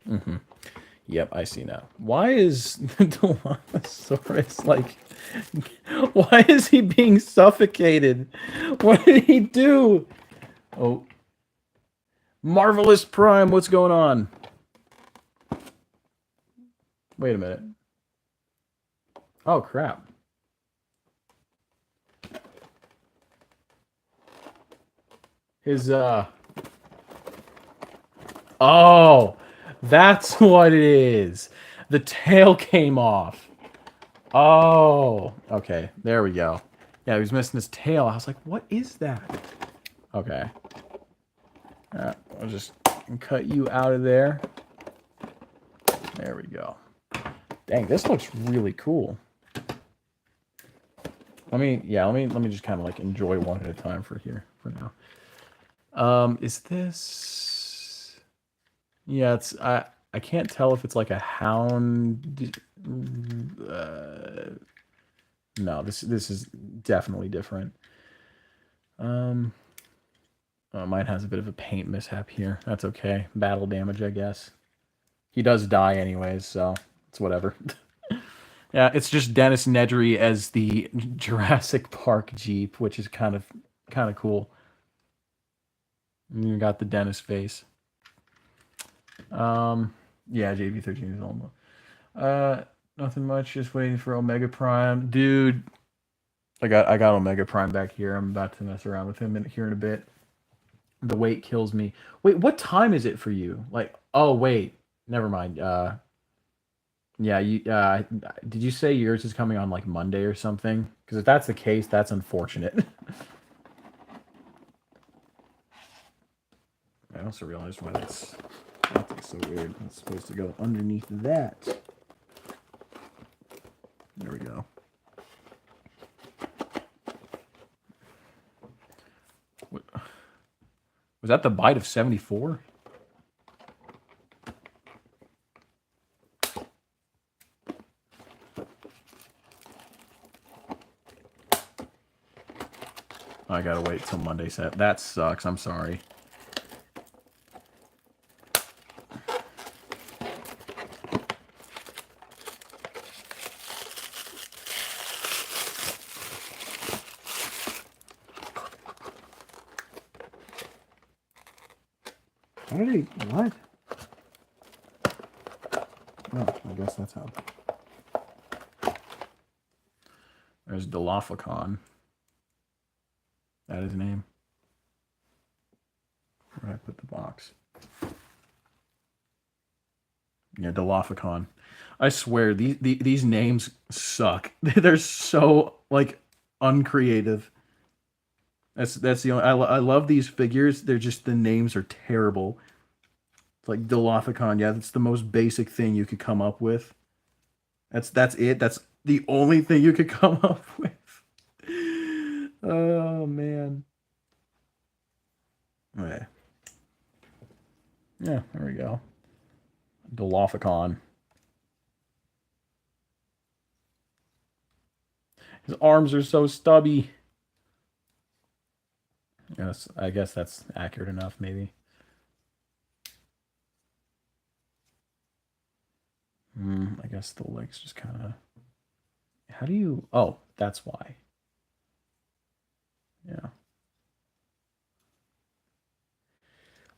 Mm-hmm. Yep, I see now. Why is the Dilophosaurus like... Why is he being suffocated? What did he do? Oh. Marvelous Prime, what's going on? Wait a minute. Oh, crap. His, Oh! That's what it is. The tail came off. Oh, okay. There we go. Yeah, he was missing his tail. I was like, what is that? Okay. I'll just cut you out of there. There we go. Dang, this looks really cool. Let me just kind of like enjoy one at a time for now. Is this... Yeah, it's I can't tell if it's like a hound. No, this is definitely different. Mine has a bit of a paint mishap here. That's okay. Battle damage, I guess. He does die anyways, so it's whatever. Yeah, it's just Dennis Nedry as the Jurassic Park Jeep, which is kind of cool. And you got the Dennis face. Yeah, JV13 is almost. Nothing much. Just waiting for Omega Prime, dude. I got Omega Prime back here. I'm about to mess around with him here in a bit. The wait kills me. Wait, what time is it for you? Like, oh wait, never mind. Yeah, you. Did you say yours is coming on like Monday or something? Because if that's the case, that's unfortunate. I also realized why that's so weird. It's supposed to go underneath that. There we go. Was that the bite of 74? I gotta wait till Monday set. That sucks. I'm sorry. What? No, I guess that's how. There's Dilophosaurus. That is his name. Where did I put the box? Yeah, Dilophosaurus. I swear these names suck. They're so like uncreative. That's the only. I love these figures. They're just the names are terrible. It's like Dilophoncon. Yeah, that's the most basic thing you could come up with. That's it. That's the only thing you could come up with. Oh man. Okay. Yeah, there we go. Dilophoncon. His arms are so stubby. Yes, I guess that's accurate enough, maybe. I guess the legs just kind of. How do you? Oh, that's why. Yeah.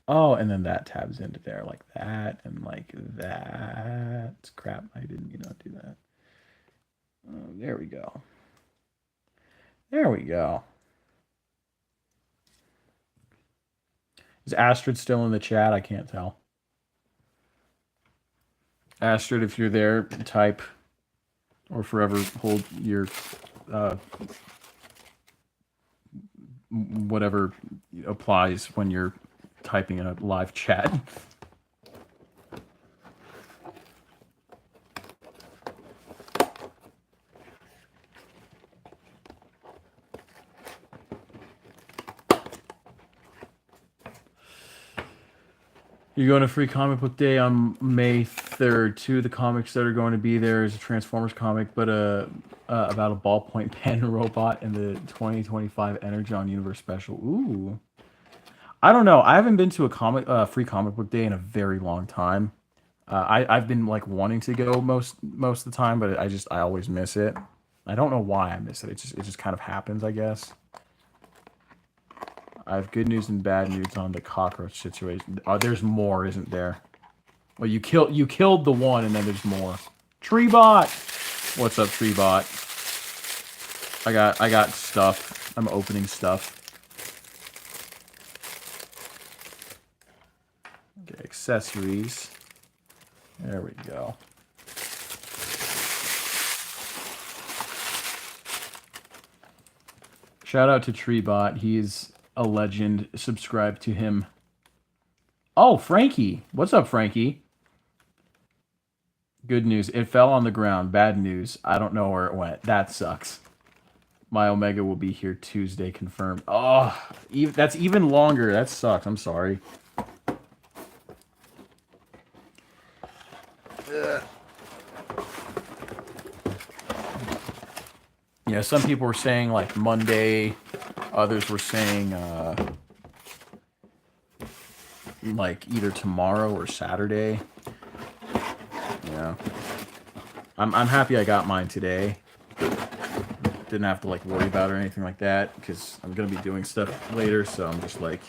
Oh, and then that tabs into there like that and like that. Crap, I didn't mean to do that. Oh, there we go. There we go. Is Astrid still in the chat? I can't tell. Astrid, if you're there, type or forever hold your whatever applies when you're typing in a live chat. You're going to Free Comic Book Day on May 3rd. Two of the comics that are going to be there is a Transformers comic, but about a ballpoint pen robot and the 2025 Energon Universe special. Ooh. I don't know. I haven't been to a Free Comic Book Day in a very long time. I've been like wanting to go most of the time, but I always miss it. I don't know why I miss it. It just kind of happens, I guess. I have good news and bad news on the cockroach situation. There's more, isn't there? Well, you killed the one, and then there's more. Treebot, what's up, Treebot? I got stuff. I'm opening stuff. Okay, accessories. There we go. Shout out to Treebot. He's a legend. Subscribe to him. Oh, Frankie. What's up, Frankie? Good news. It fell on the ground. Bad news. I don't know where it went. That sucks. My Omega will be here Tuesday, confirmed. Oh, that's even longer. That sucks. I'm sorry. Yeah, some people were saying like Monday. Others were saying like either tomorrow or Saturday. Yeah. I'm happy I got mine today. Didn't have to like worry about it or anything like that because I'm gonna be doing stuff later, so I'm just like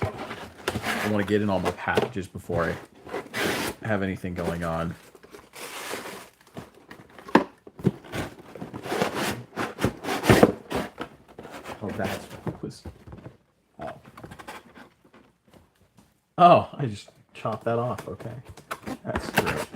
I want to get in all my packages before I have anything going on. Oh, that's what was. Oh, I just chopped that off. Okay, that's great.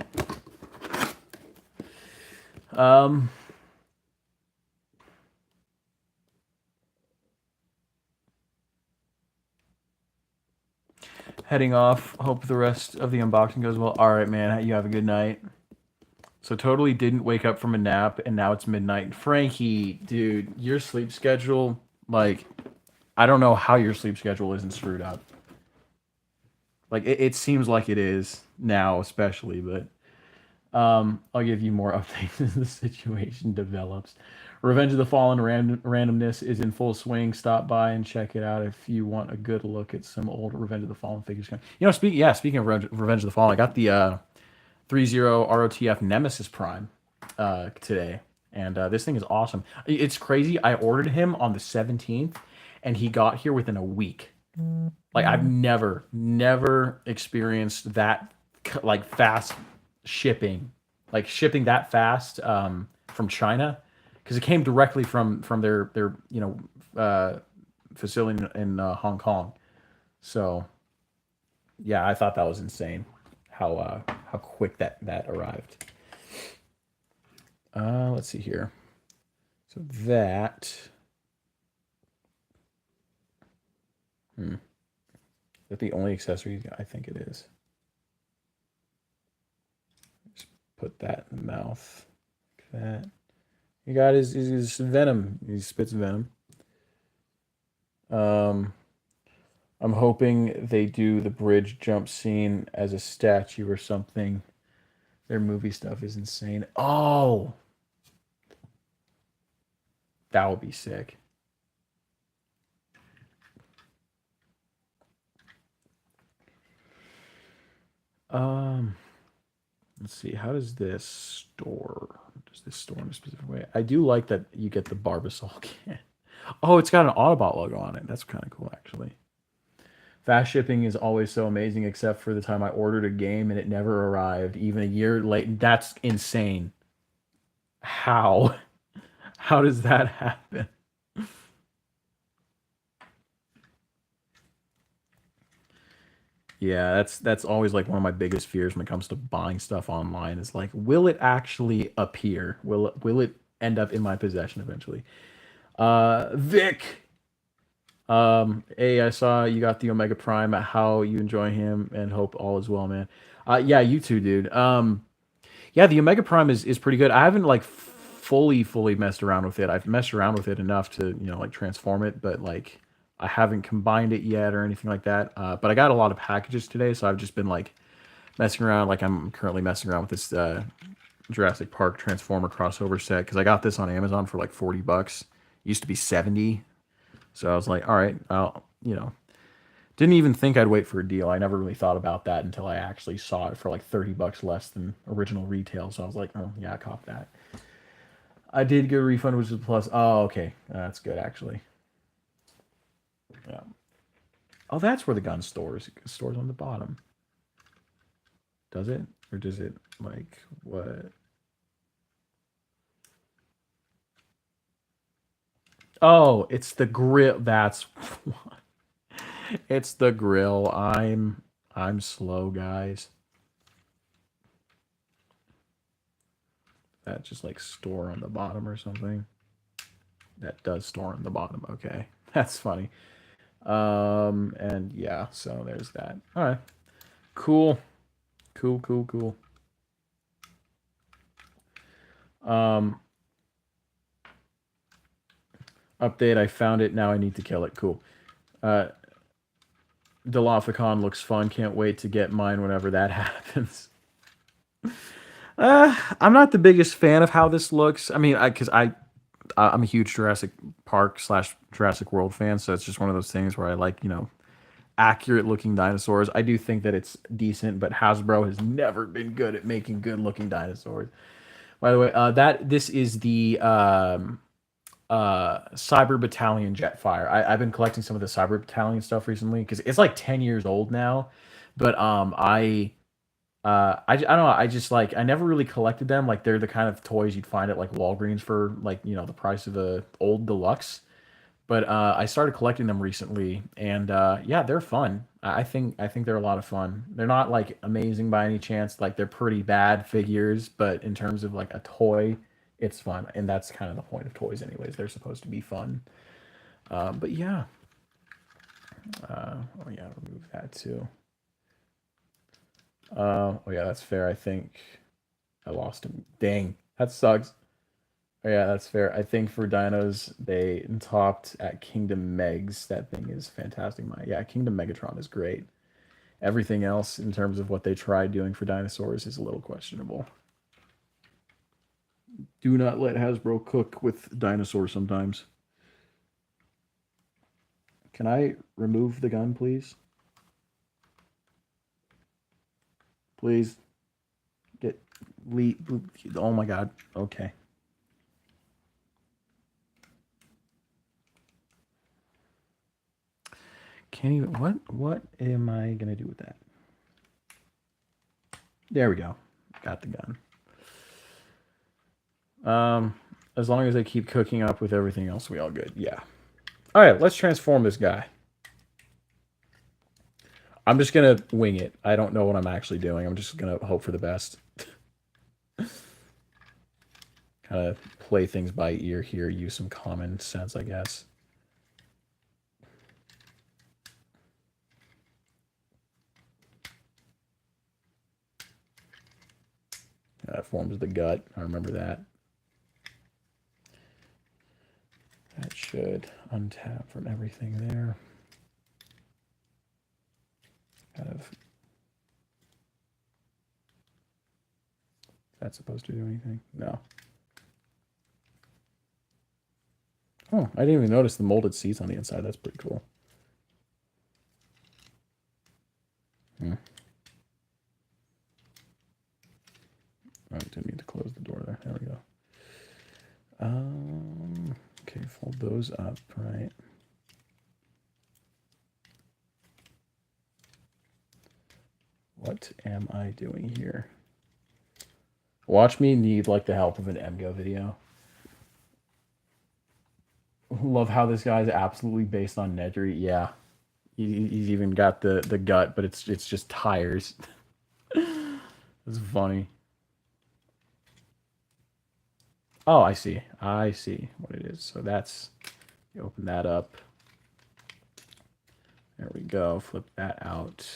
Heading off. Hope the rest of the unboxing goes well. All right, man. You have a good night. So totally didn't wake up from a nap, and now it's midnight. Frankie, dude, your sleep schedule, like, I don't know how your sleep schedule isn't screwed up. Like, it seems like it is now, especially, but I'll give you more updates as the situation develops. Revenge of the Fallen randomness is in full swing. Stop by and check it out if you want a good look at some old Revenge of the Fallen figures. You know, speaking of Revenge of the Fallen, I got the 3-0 ROTF Nemesis Prime today, and this thing is awesome. It's crazy. I ordered him on the 17th, and he got here within a week. Like, I've never experienced that like fast shipping, like shipping that fast from China, because it came directly from their facility in Hong Kong. So yeah, I thought that was insane how quick that arrived. Let's see here. So that. Is that the only accessory? I think it is. Just put that in the mouth. Like that. He got his venom. He spits venom. I'm hoping they do the bridge jump scene as a statue or something. Their movie stuff is insane. Oh, that would be sick. Um, let's see. How does this store? Does this store in a specific way? I do like that you get the Barbasol can. Oh, it's got an Autobot logo on it. That's kind of cool, actually. Fast shipping is always so amazing, except for the time I ordered a game and it never arrived, even a year late. That's insane. How? How does that happen? Yeah, that's always like one of my biggest fears when it comes to buying stuff online is like, will it actually appear? Will it end up in my possession eventually? Vic. Hey, I saw you got the Omega Prime. How you enjoy him and hope all is well, man. Yeah, you too, dude. Yeah, the Omega Prime is pretty good. I haven't like fully messed around with it. I've messed around with it enough to like transform it, but like I haven't combined it yet or anything like that. But I got a lot of packages today, so I've just been like messing around. Like I'm currently messing around with this Jurassic Park Transformer crossover set because I got this on Amazon for like $40. Used to be 70, so I was like, all right, I'll. Didn't even think I'd wait for a deal. I never really thought about that until I actually saw it for like $30 less than original retail. So I was like, oh yeah, I cop that. I did get a refund, which is a plus. Oh, okay, that's good actually. Yeah. Oh, that's where the gun stores. It stores on the bottom. Does it, or does it like what? Oh, it's the grill. That's it's the grill. I'm slow, guys. That just like store on the bottom or something. That does store on the bottom. Okay, that's funny. And yeah, so there's that. All right, cool, cool. Um, update. I found it. Now I need to kill it. Cool. Uh, Dilophocan looks fun. Can't wait to get mine whenever that happens. I'm not the biggest fan of how this looks. I mean, I'm a huge Jurassic Park slash Jurassic World fan, so it's just one of those things where I like accurate looking dinosaurs. I do think that it's decent, but Hasbro has never been good at making good looking dinosaurs. By the way, that this is the Cyber Battalion Jetfire. I've been collecting some of the Cyber Battalion stuff recently because it's like 10 years old now. But I don't know. I just like I never really collected them. Like they're the kind of toys you'd find at like Walgreens for like the price of a old deluxe. But I started collecting them recently, and yeah, they're fun. I think they're a lot of fun. They're not like amazing by any chance. Like they're pretty bad figures, but in terms of like a toy, it's fun, and that's kind of the point of toys, anyways. They're supposed to be fun. But yeah, oh yeah, remove that too. Oh yeah, that's fair. I think I lost him. Dang, that sucks. Oh, yeah, that's fair. I think for dinos, they topped at Kingdom Megs. That thing is fantastic. Yeah, Kingdom Megatron is great. Everything else, in terms of what they tried doing for dinosaurs, is a little questionable. Do not let Hasbro cook with dinosaurs sometimes. Can I remove the gun, please? Please get lead. Oh my god. Okay. Can't even. What am I gonna do with that? There we go. Got the gun. As long as I keep cooking up with everything else, we all good. Yeah. All right, let's transform this guy. I'm just gonna wing it. I don't know what I'm actually doing. I'm just gonna hope for the best. kind of play things by ear here, use some common sense, I guess. That forms the gut. I remember that. That should untap from everything there. Kind of. Is that supposed to do anything? No. Oh, I didn't even notice the molded seats on the inside. That's pretty cool. I didn't mean to close the door there. There we go. Okay, fold those up, right? What am I doing here? Watch me need like the help of an MGO video. Love how this guy's absolutely based on Nedry. Yeah, he's even got the gut, but it's just tires. It's funny. Oh, I see. I see what it is. So that's, you open that up. There we go. Flip that out.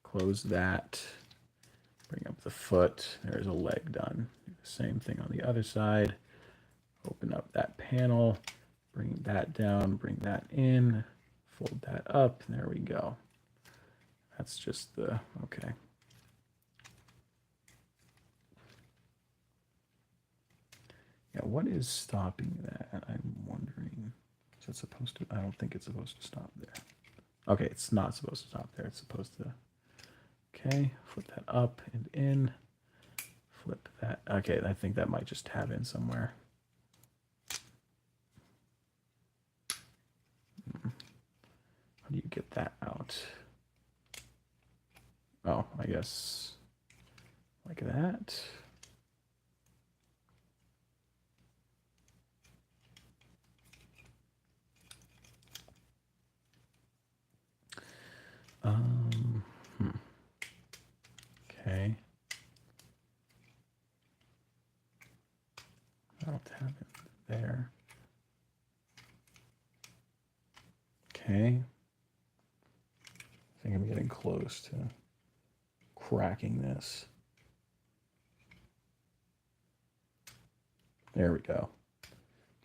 Close that. Bring up the foot. There's a leg done. Do the same thing on the other side. Open up that panel. Bring that down. Bring that in. Fold that up. There we go. That's just the, okay. Yeah, what is stopping that? I'm wondering. Is it supposed to? I don't think it's supposed to stop there. Okay, it's not supposed to stop there. It's supposed to. Okay, flip that up and in. Flip that. Okay, I think that might just tab in somewhere. How do you get that out? Oh, I guess like that. Okay. That'll tap in there. Okay. I think I'm getting close to cracking this. There we go.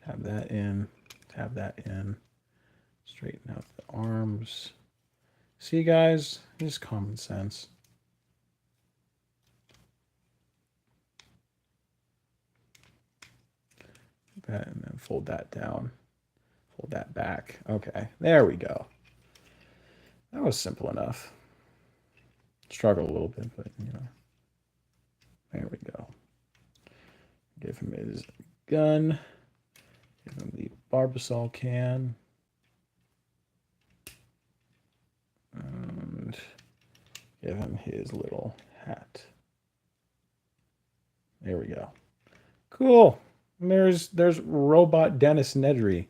Tab that in, tab that in. Straighten out the arms. See, guys, just common sense. That and then fold that down. Fold that back. Okay, there we go. That was simple enough. Struggle a little bit, but you know. There we go. Give him his gun. Give him the Barbasol can. And give him his little hat. There we go. Cool. And there's robot Dennis Nedry.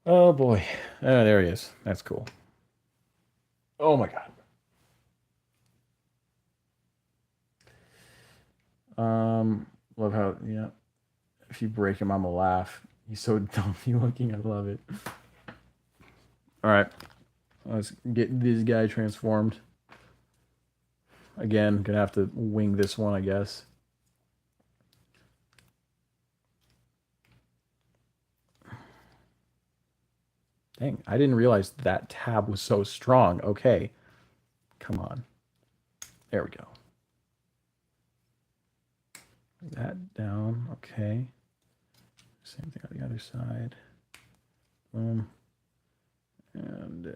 Oh boy. Oh, there he is. That's cool. Oh my god. Love how, yeah. If you break him, I'm gonna laugh. He's so dumpy looking. I love it. All right. Let's get this guy transformed. Again, gonna have to wing this one, I guess. Dang, I didn't realize that tab was so strong. Okay. Come on. There we go. Bring that down. Okay. Same thing on the other side. Boom. And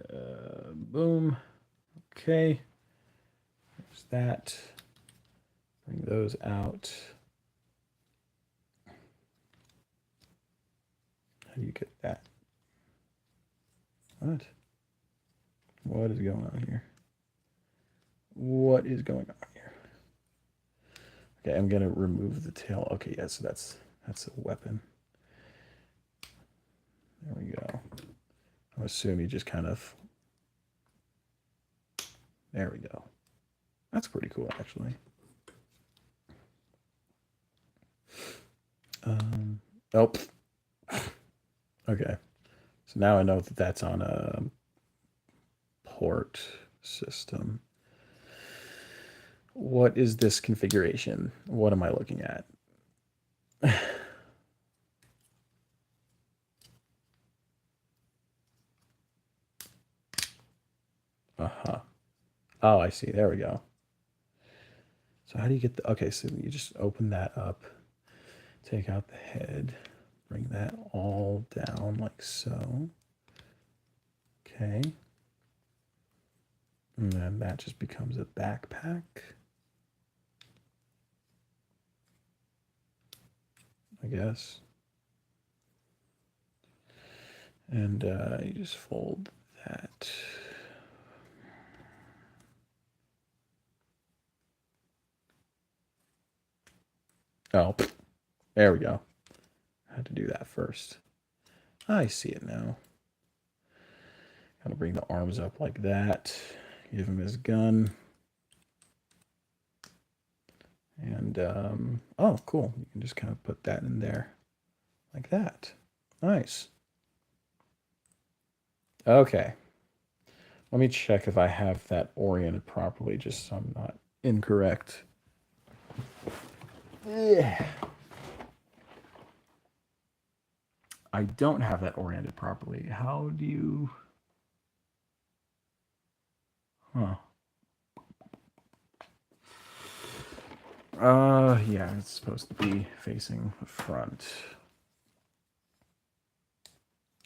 boom. Okay. There's that. Bring those out. How do you get that? What? What is going on here? What is going on here? Okay, I'm gonna remove the tail. Okay, yeah, so that's a weapon. There we go. I assume you just kind of. There we go. That's pretty cool, actually. Oh, okay. So now I know that that's on a port system. What is this configuration? What am I looking at? Uh-huh. Oh, I see. There we go. So how do you get the... Okay, so you just open that up. Take out the head. Bring that all down like so. Okay. And then that just becomes a backpack. I guess. And you just fold that. Oh, there we go. I had to do that first. I see it now. Gotta bring the arms up like that. Give him his gun. And, oh, cool. You can just kind of put that in there like that. Nice. Okay. Let me check if I have that oriented properly, just so I'm not incorrect. Yeah. I don't have that oriented properly. How do you... Huh. Yeah, it's supposed to be facing the front.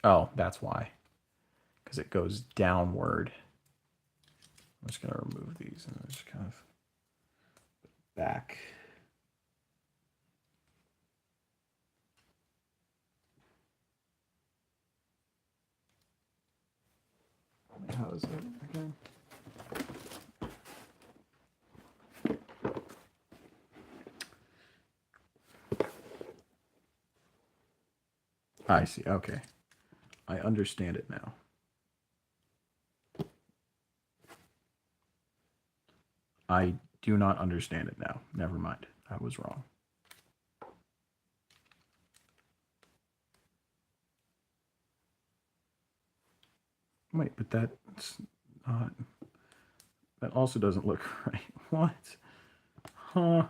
Oh, that's why. Because it goes downward. I'm just going to remove these and just kind of back. How is it again? I see. Okay. I understand it now. I do not understand it now. Never mind. I was wrong. Wait, but that's not... That also doesn't look right. What? Huh?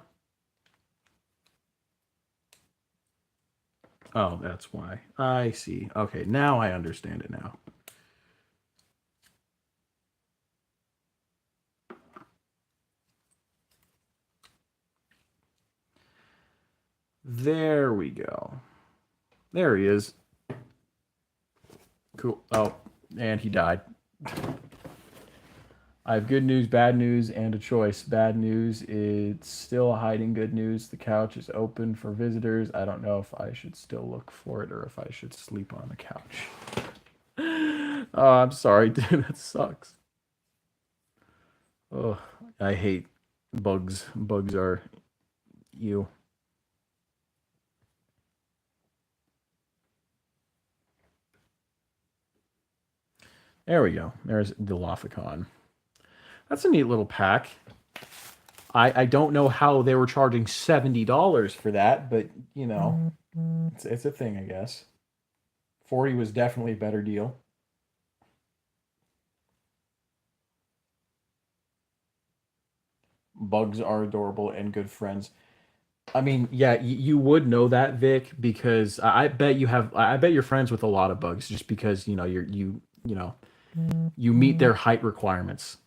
Oh, that's why. I see. Okay, now I understand it now. There we go. There he is. Cool. Oh, and he died. I have good news, bad news, and a choice. Bad news, it's still hiding good news. The couch is open for visitors. I don't know if I should still look for it or if I should sleep on the couch. Oh, I'm sorry, dude. That sucks. Oh, I hate bugs. Bugs are you. There we go. There's Dilophogon. That's a neat little pack. I don't know how they were charging $70 for that, but you know, it's a thing, I guess. 40 was definitely a better deal. Bugs are adorable and good friends. I mean, yeah, you would know that, Vic, because I bet you have. I bet you're friends with a lot of bugs, just because you know you know you meet their height requirements.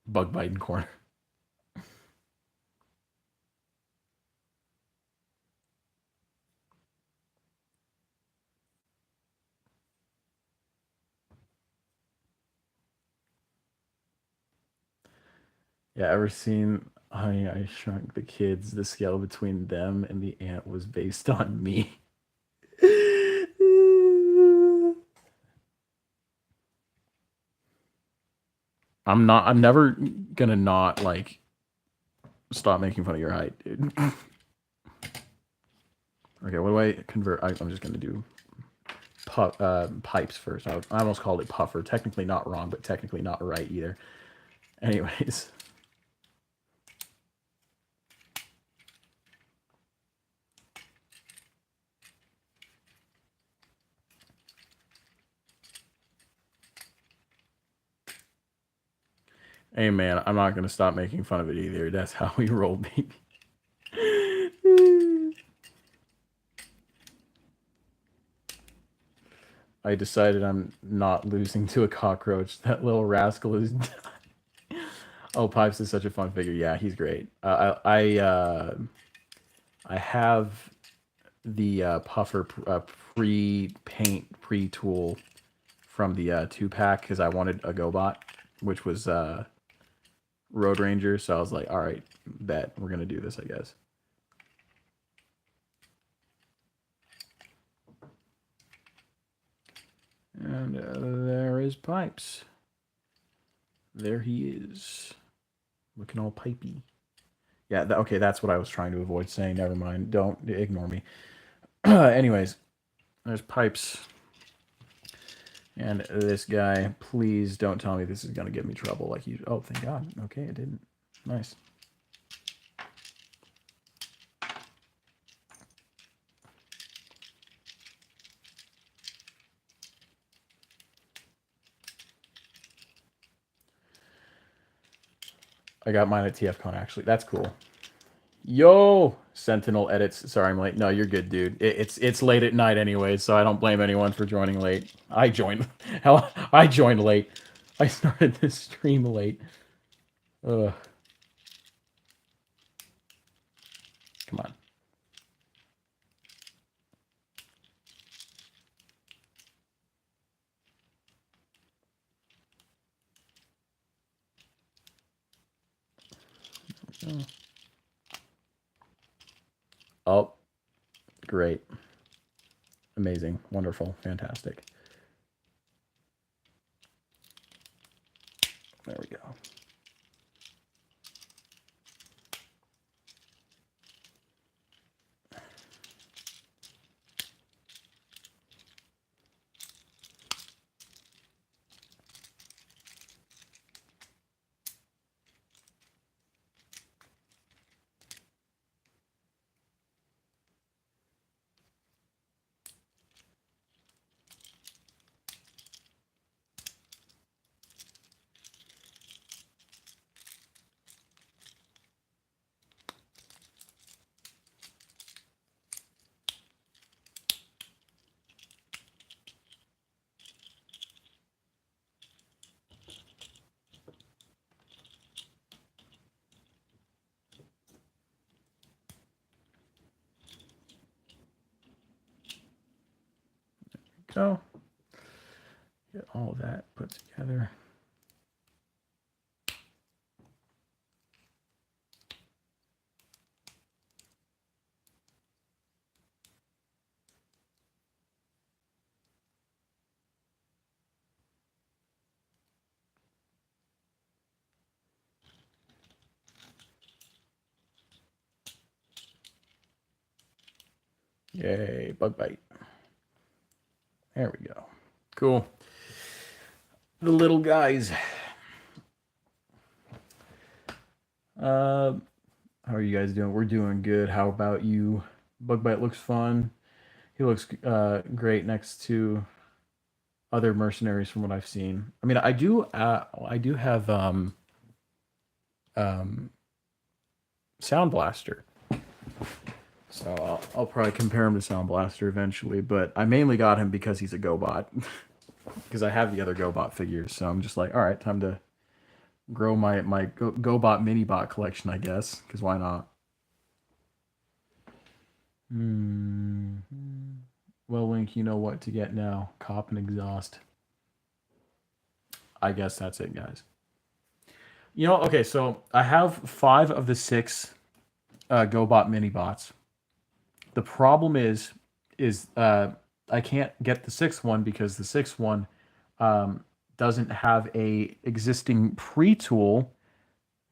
Bug biting corner. Yeah, ever seen Honey, I Shrunk the Kids? The scale between them and the ant was based on me. I'm never gonna not like stop making fun of your height, dude. Okay, what do I convert? I'm just gonna do pipes first. I almost called it puffer. Technically not wrong, but technically not right either. Anyways. Hey man, I'm not gonna stop making fun of it either. That's how we roll, baby. I decided I'm not losing to a cockroach. That little rascal is. Oh, Pipes is such a fun figure. Yeah, he's great. I have the puffer pre-paint pre-tool from the 2-pack because I wanted a GoBot, which was Road Ranger. So I was like, all right, bet we're gonna do this, I guess. And there is Pipes. There he is, looking all pipey. Yeah, okay, that's what I was trying to avoid saying. Never mind. Don't ignore me. Anyways, there's Pipes. And this guy, please don't tell me this is going to give me trouble like you... Oh, thank God. Okay, it didn't. Nice. I got mine at TFCon, actually. That's cool. Yo! Sentinel edits. Sorry, I'm late. No, you're good, dude. It's late at night anyway, so I don't blame anyone for joining late. I joined... Hell, I joined late. I started this stream late. Ugh. Come on. Oh, great. Amazing. Wonderful. Fantastic. There we go. Go. Get all of that put together. Yay, bug bite. There we go. Cool. The little guys. How are you guys doing? We're doing good. How about you? Bug bite looks fun. He looks great next to other mercenaries from what I've seen. I mean, I do have Sound Blaster. So I'll probably compare him to Sound Blaster eventually, but I mainly got him because he's a GoBot. Because I have the other GoBot figures, so I'm just like, all right, time to grow my GoBot mini-bot collection, I guess, because why not? Well, Link, you know what to get now. Cop and exhaust. I guess that's it, guys. You know, okay, so I have 5 of the 6 GoBot mini-bots. The problem is I can't get the 6th one because the 6th one doesn't have a existing pre-tool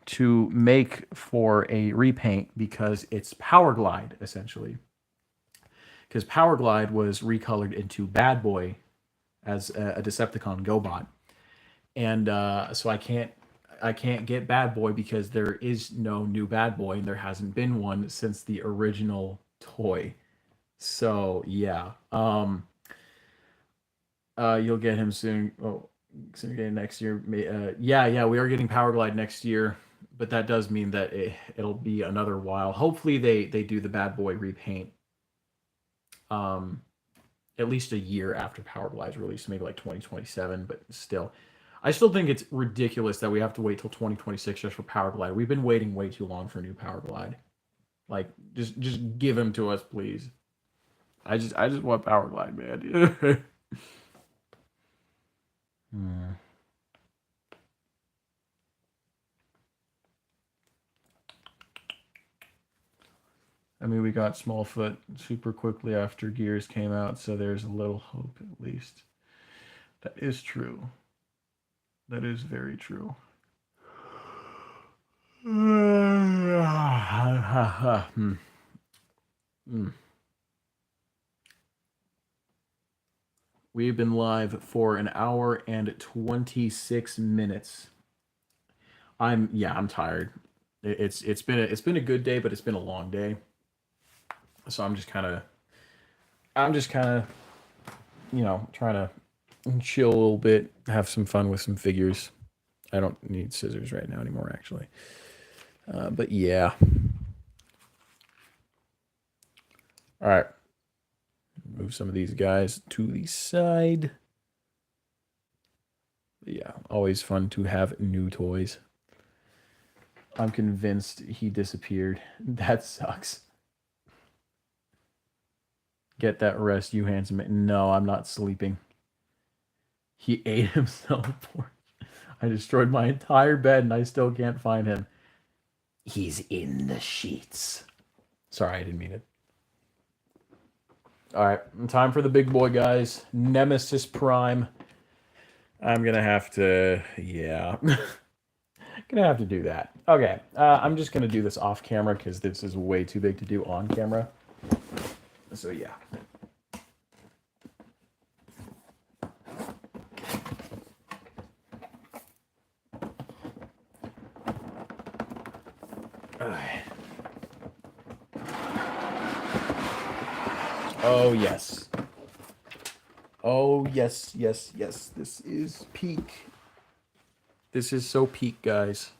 to make for a repaint because it's Power Glide, essentially. Because Power Glide was recolored into Bad Boy as a Decepticon GoBot. And so I can't get Bad Boy because there is no new Bad Boy and there hasn't been one since the original toy. So yeah, you'll get him soon. Oh, So we're getting next year. Yeah, we are getting Power Glide next year, but that does mean that it'll be another while. Hopefully, they do the bad boy repaint. Um, at least a year after Power Glide's released, maybe like 2027. But still, I still think it's ridiculous that we have to wait till 2026 just for Power Glide. We've been waiting way too long for a new Power Glide. Like, just give him to us, please. I just want Power Glide, man. Hmm. I mean, we got Smallfoot super quickly after Gears came out, so there's a little hope at least. That is true. That is very true. Hmm. Hmm. We've been live for an hour and 26 minutes. I'm tired. It's been a good day, but it's been a long day. So I'm just kind of trying to chill a little bit, have some fun with some figures. I don't need scissors right now anymore, actually. But yeah. All right. Move some of these guys to the side. Yeah, always fun to have new toys. I'm convinced he disappeared. That sucks. Get that rest, you handsome man. No, I'm not sleeping. He ate himself. I destroyed my entire bed and I still can't find him. He's in the sheets. Sorry, I didn't mean it. All right, time for the big boy, guys. Nemesis Prime. I'm gonna have to, yeah, gonna have to do that. Okay, I'm just gonna do this off camera because this is way too big to do on camera. So yeah. Oh yes. Oh yes, yes, yes. This is peak. This is so peak, guys.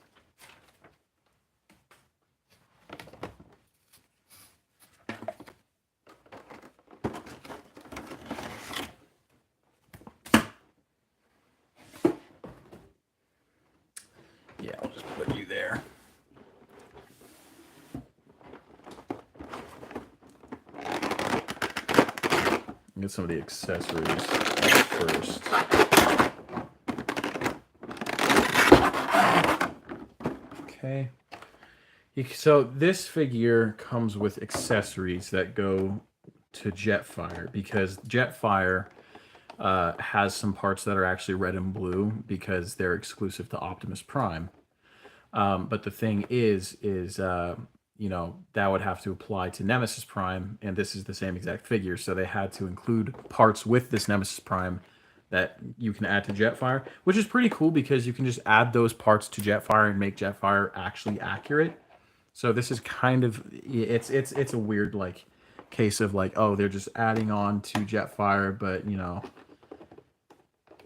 Yeah, I'll just put you there. Get some of the accessories first. Okay. So this figure comes with accessories that go to Jetfire because Jetfire has some parts that are actually red and blue because they're exclusive to Optimus Prime. But the thing is that would have to apply to Nemesis Prime, and this is the same exact figure, so they had to include parts with this Nemesis Prime that you can add to Jetfire, which is pretty cool because you can just add those parts to Jetfire and make Jetfire actually accurate. So this is kind of it's a weird like case of like, oh, they're just adding on to Jetfire, but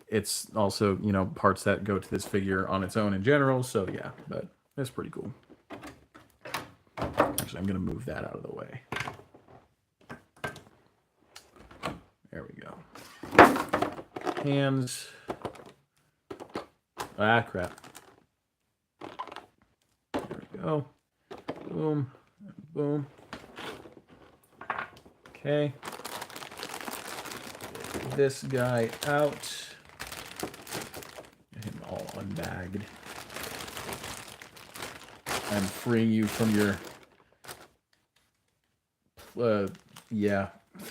it's also parts that go to this figure on its own in general. So yeah, but that's pretty cool. Actually, I'm gonna move that out of the way. There we go. Hands. Ah, crap. There we go. Boom. Boom. Okay. Get this guy out. Get him all unbagged. I'm freeing you from your yeah,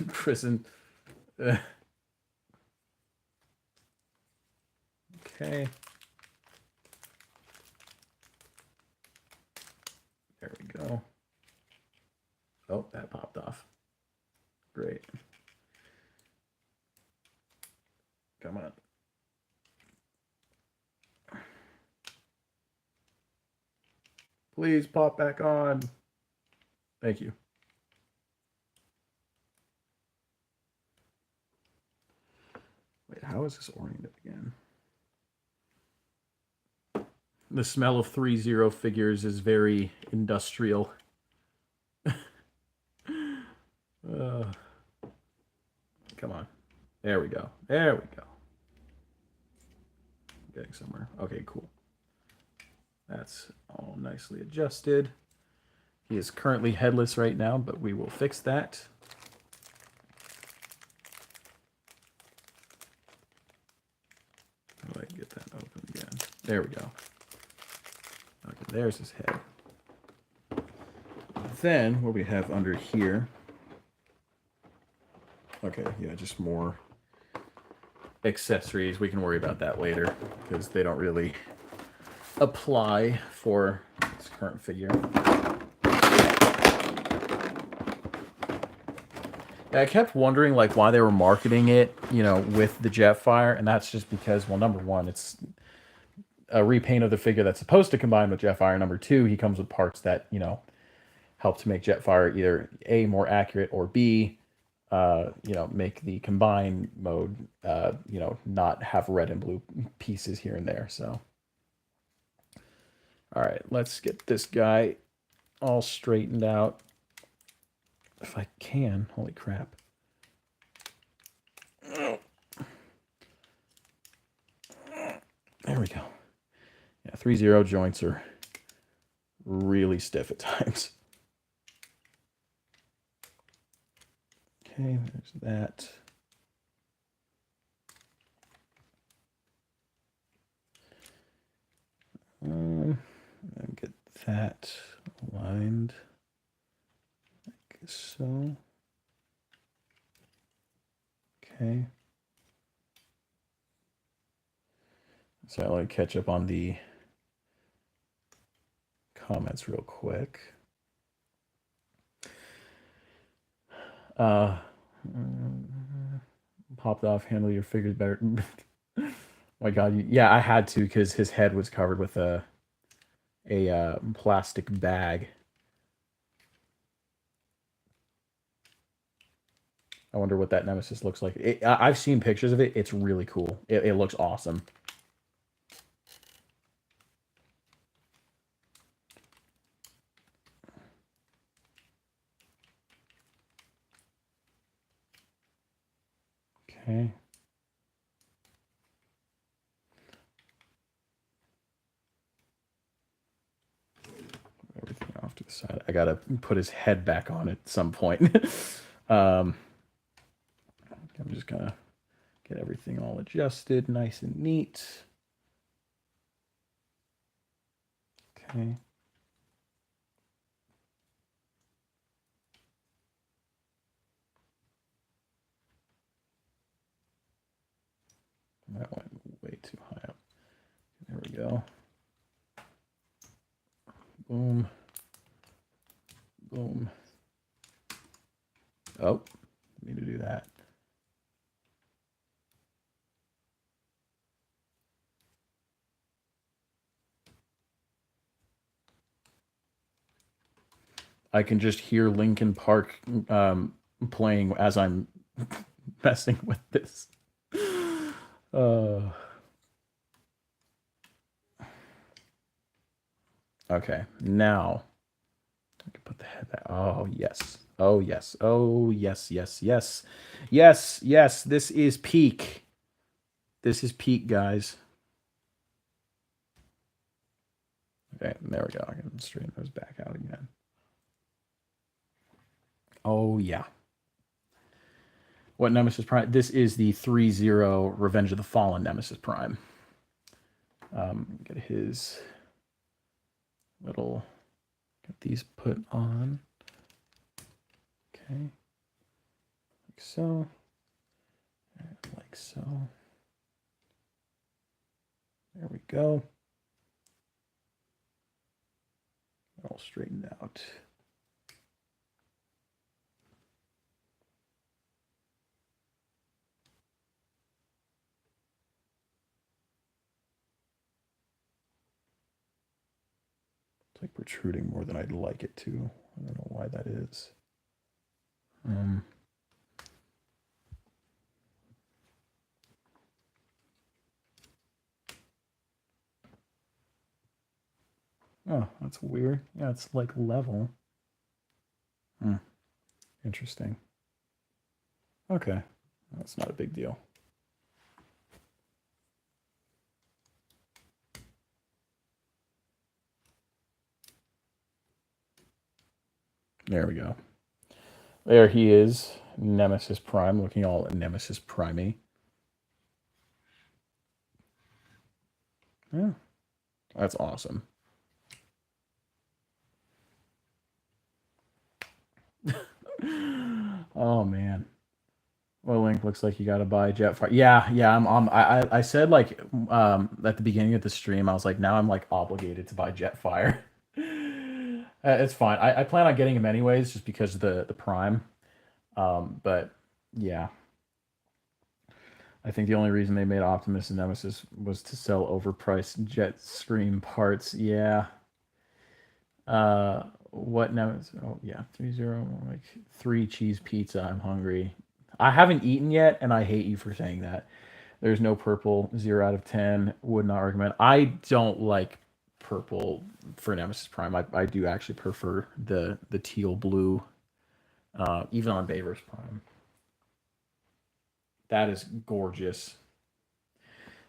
prison. Okay. There we go. Oh, that popped off. Great. Come on. Please pop back on. Thank you. Wait, how is this oriented again? The smell of 3-0 figures is very industrial. Come on. There we go. There we go. Getting somewhere. Okay, cool. That's all nicely adjusted. He is currently headless right now, but we will fix that. How do I get that open again? There we go. Okay, there's his head. Then, what we have under here... Okay, yeah, just more accessories. We can worry about that later, because they don't really apply for this current figure. I kept wondering like why they were marketing it, you know, with the Jetfire, and that's just because, well, number one, it's a repaint of the figure that's supposed to combine with Jetfire. Number two, he comes with parts that, you know, help to make Jetfire either A, more accurate, or B, you know, make the combine mode, you know, not have red and blue pieces here and there. So, all right, let's get this guy all straightened out. If I can, holy crap. There we go. Yeah, 3-0 joints are really stiff at times. Okay, there's that. And get that aligned. So, okay. So I'll like catch up on the comments real quick. Popped off, handle your figures better. Oh my god, yeah, I had to because his head was covered with a plastic bag. I wonder what that Nemesis looks like. I've seen pictures of it. It's really cool. It looks awesome. Okay. Everything off to the side. I gotta put his head back on at some point. I'm just gonna get everything all adjusted, nice and neat. Okay. That went way too high up. There we go. Boom. Boom. Oh, need to do that. I can just hear Linkin Park playing as I'm messing with this. Okay, now I can put the head back. Oh, yes. Oh, yes. Oh, yes, yes, yes. Yes, yes, this is peak. This is peak, guys. Okay, there we go. I can straighten those back out again. Oh, yeah. What Nemesis Prime? This is the 3-0 Revenge of the Fallen Nemesis Prime. Get his little... Get these put on. Okay. Like so. Like so. There we go. All straightened out. It's like protruding more than I'd like it to. I don't know why that is. Oh, that's weird. Yeah, it's like level. Hmm. Interesting. Okay. That's not a big deal. There we go. There he is. Nemesis Prime, looking all Nemesis Prime-y. Yeah. That's awesome. Oh man. Well, Link looks like you got to buy Jetfire. Yeah, yeah. I said like at the beginning of the stream, I was like, now I'm like obligated to buy Jetfire. It's fine. I plan on getting him anyways, just because of the Prime. But yeah, I think the only reason they made Optimus and Nemesis was to sell overpriced Jet Scream parts. Yeah. What Nemesis? Oh yeah, 3-0. Like 3 cheese pizza. I'm hungry. I haven't eaten yet, and I hate you for saying that. There's no purple. 0 out of 10. Would not recommend. I don't like purple for Nemesis Prime. I do actually prefer the teal blue, even on Baver's Prime. That is gorgeous.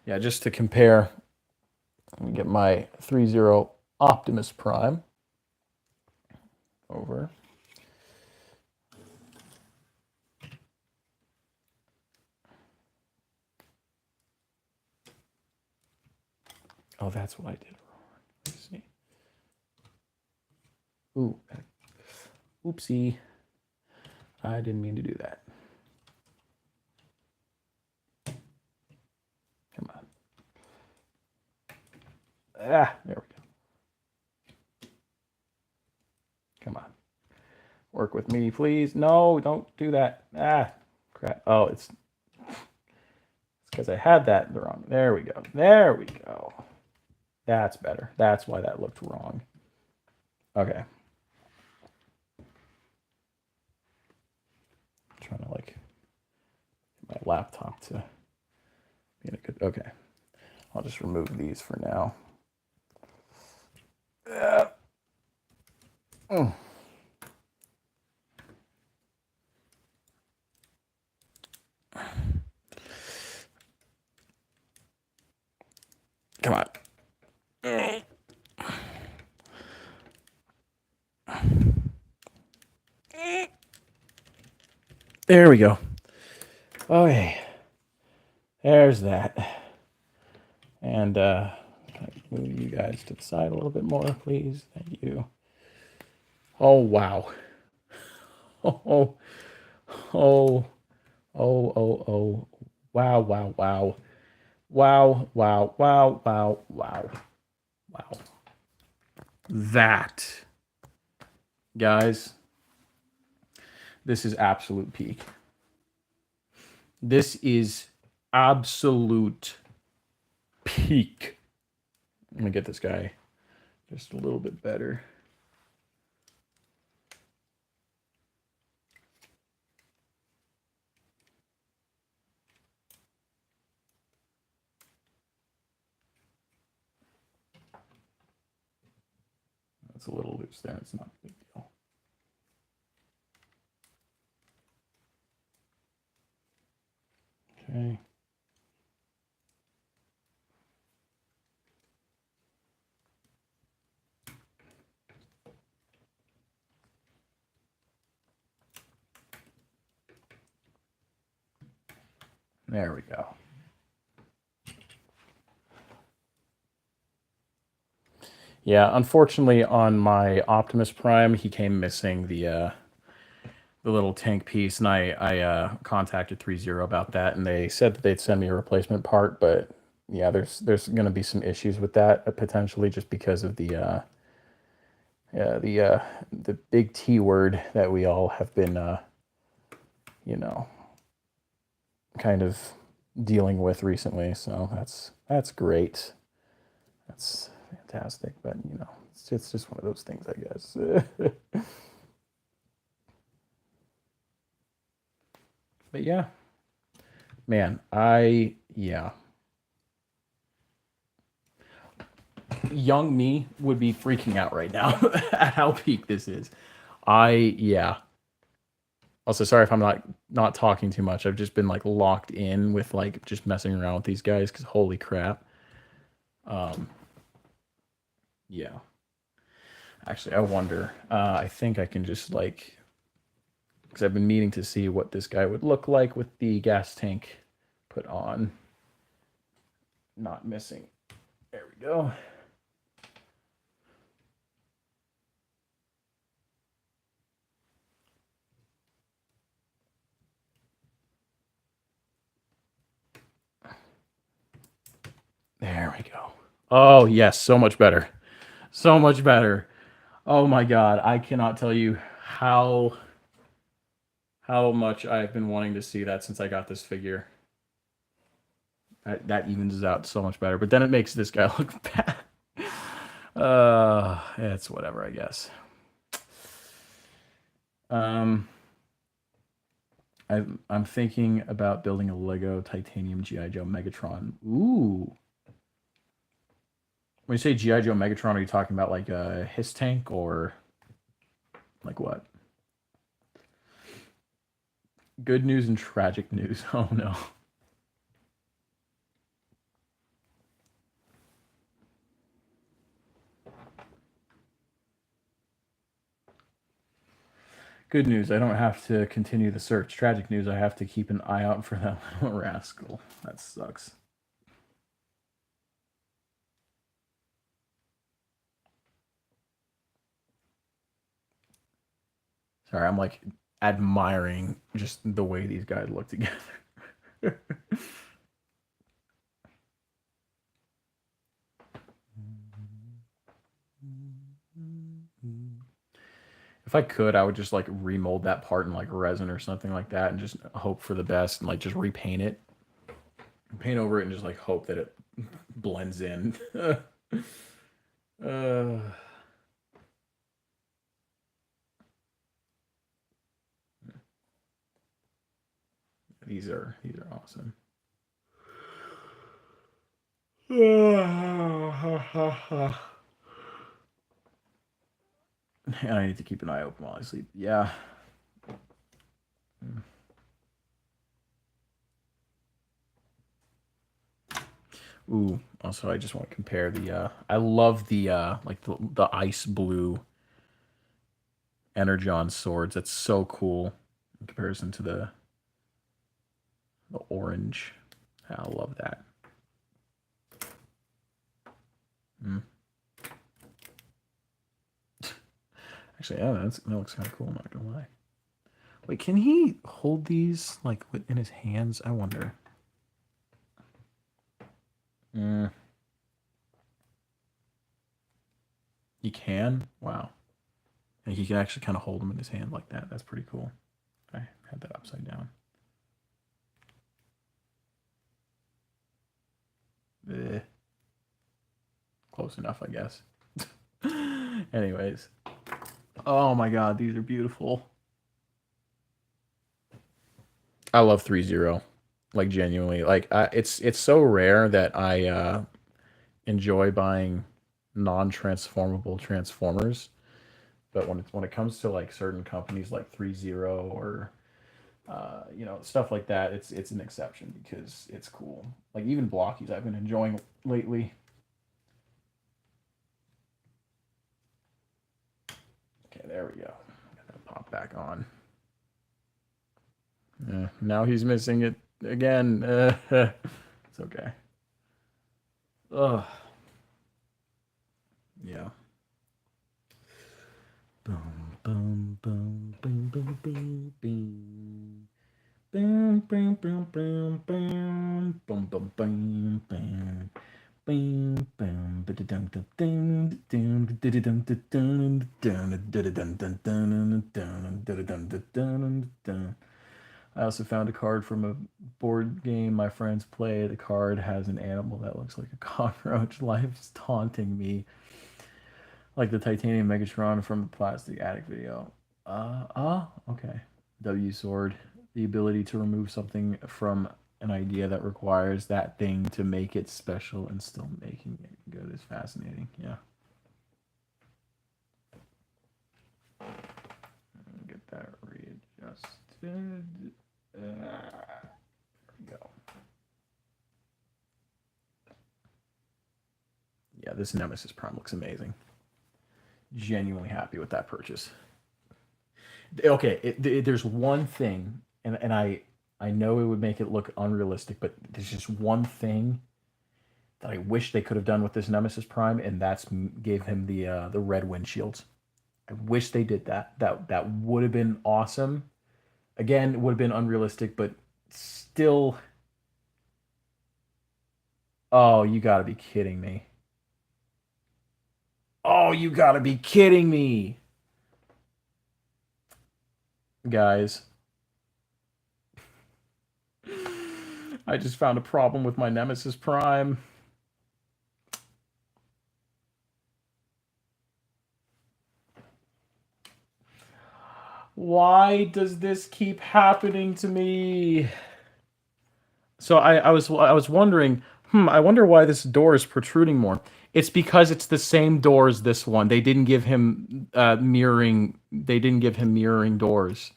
Yeah, just to compare, let me get my 3-0 Optimus Prime over. Oh, that's what I did wrong. Let's see. Ooh, oopsie. I didn't mean to do that. Come on. Ah, there we go. Come on. Work with me, please. No, don't do that. Ah, crap. Oh, it's because I had that wrong. There we go. There we go. That's better. That's why that looked wrong. Okay. I'm trying to like my laptop to be in a good. Okay. I'll just remove these for now. Mm. Come on. There we go. Okay. There's that. And can I move you guys to the side a little bit more, please? Thank you. Oh, wow. Oh, oh, oh, oh, oh, oh. Wow, wow, wow. Wow, wow, wow, wow, wow. Wow. That, guys, this is absolute peak. This is absolute peak. I'm going to get this guy just a little bit better. It's a little loose there. It's not a big deal. Okay. There we go. Yeah, unfortunately, on my Optimus Prime, he came missing the little tank piece, and I contacted 3-0 about that, and they said that they'd send me a replacement part, but yeah, there's going to be some issues with that potentially, just because of the big T word that we all have been you know, kind of dealing with recently. So that's great. That's fantastic. But you know, it's just one of those things, I guess. But yeah, man, yeah. young me would be freaking out right now at how peak this is. Yeah. Also, sorry if I'm not talking too much. I've just been like locked in with like just messing around with these guys because holy crap. Um, yeah. Actually, I wonder. I think I can just like because I've been meaning to see what this guy would look like with the gas tank put on. Not missing. There we go. There we go. Oh, yes, so much better. So much better. Oh my god, I cannot tell you how much I've been wanting to see that since I got this figure. That evens out so much better, but then it makes this guy look bad. It's whatever, I guess. I'm thinking about building a Lego Titanium GI Joe Megatron. Ooh. When you say GI Joe Megatron, are you talking about like a his tank or like what? Good news and tragic news. Oh no. Good news, I don't have to continue the search. Tragic news, I have to keep an eye out for that little rascal. That sucks. Sorry, I'm like admiring just the way these guys look together. If I could, I would just like remold that part in like resin or something like that and just hope for the best and like just repaint it. Paint over it and just like hope that it blends in. uh, these are awesome. I need to keep an eye open while I sleep. Yeah. Ooh. Also, I just want to compare the. I love the like the ice blue Energon swords. That's so cool in comparison to the orange. I love that. Mm. Actually, yeah, that looks kind of cool. I'm not gonna lie. Wait, can he hold these like in his hands? I wonder. Mm. He can. Wow. And he can actually kind of hold them in his hand like that. That's pretty cool. I had that upside down. Eh. Close enough, I guess. Anyways. Oh my god, these are beautiful. I love 3-0. Like genuinely. Like it's so rare that I enjoy buying non-transformable transformers. But when it comes to like certain companies like 3-0 or stuff like that, it's an exception because it's cool. Like even Blockies I've been enjoying lately. Okay, there we go. Gotta pop back on. Now he's missing it again. It's okay. Ugh. Yeah. Boom, boom, boom, boom, boom, boom, boom. Boom, boom, boom, boom, boom, boom, boom, boom, boom. Boom, boom, ba-da-dum, dum, dum, dum, da-da-dum, da-dum, dum, da-da-dum, dum, dum, dum, da-da-dum, da-dum, dum. I also found a card from a board game my friends play. The card has an animal that looks like a cockroach. Life's taunting me. Like the titanium Megatron from the Plastic Attic video. Okay. W sword. The ability to remove something from An idea that requires that thing to make it special and still making it good is fascinating. Yeah. Get that readjusted. There we go. Yeah, this Nemesis Prime looks amazing. Genuinely happy with that purchase. Okay, there's one thing, and I know it would make it look unrealistic, but there's just one thing that I wish they could have done with this Nemesis Prime, and that's gave him the red windshields. I wish they did that. That would have been awesome. Again, it would have been unrealistic, but still. Oh, you gotta be kidding me. Oh, you gotta be kidding me. Guys, I just found a problem with my Nemesis Prime. Why does this keep happening to me? So I was wondering, I wonder why this door is protruding more. It's because it's the same door as this one. They didn't give him mirroring. They didn't give him mirroring doors.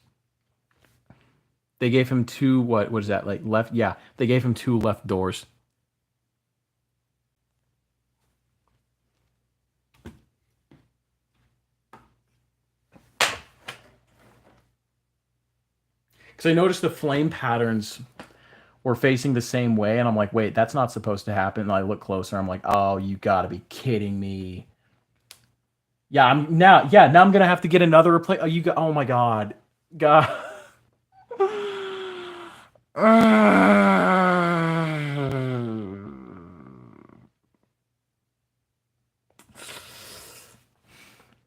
They gave him two. What is that, like left? Yeah, they gave him two left doors. Because I noticed the flame patterns were facing the same way, and I'm like, wait, that's not supposed to happen. And I look closer, I'm like, oh, you gotta be kidding me. Yeah, now I'm gonna have to get another replace. Oh my god, God.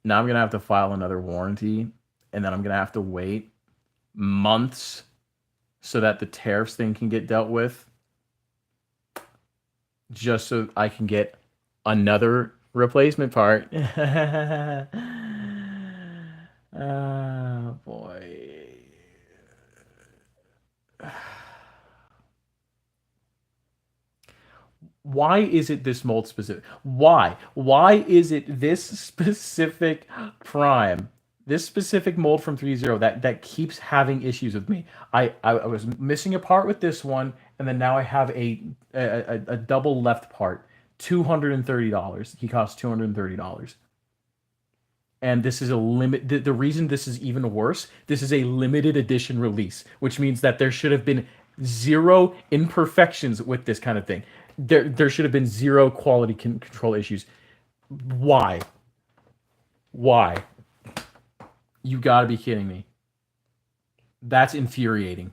Now I'm gonna have to file another warranty, and then I'm gonna have to wait months so that the tariffs thing can get dealt with, just so I can get another replacement part. Oh boy. Why is it this mold specific? Why? Why is it this specific prime? This specific mold from 3.0 that keeps having issues with me. I was missing a part with this one, and then now I have a double left part. $230. He costs $230. And this is a limit. The reason this is even worse, this is a limited edition release, which means that there should have been zero imperfections with this kind of thing. There should have been zero quality control issues. Why? Why? You gotta be kidding me. That's infuriating.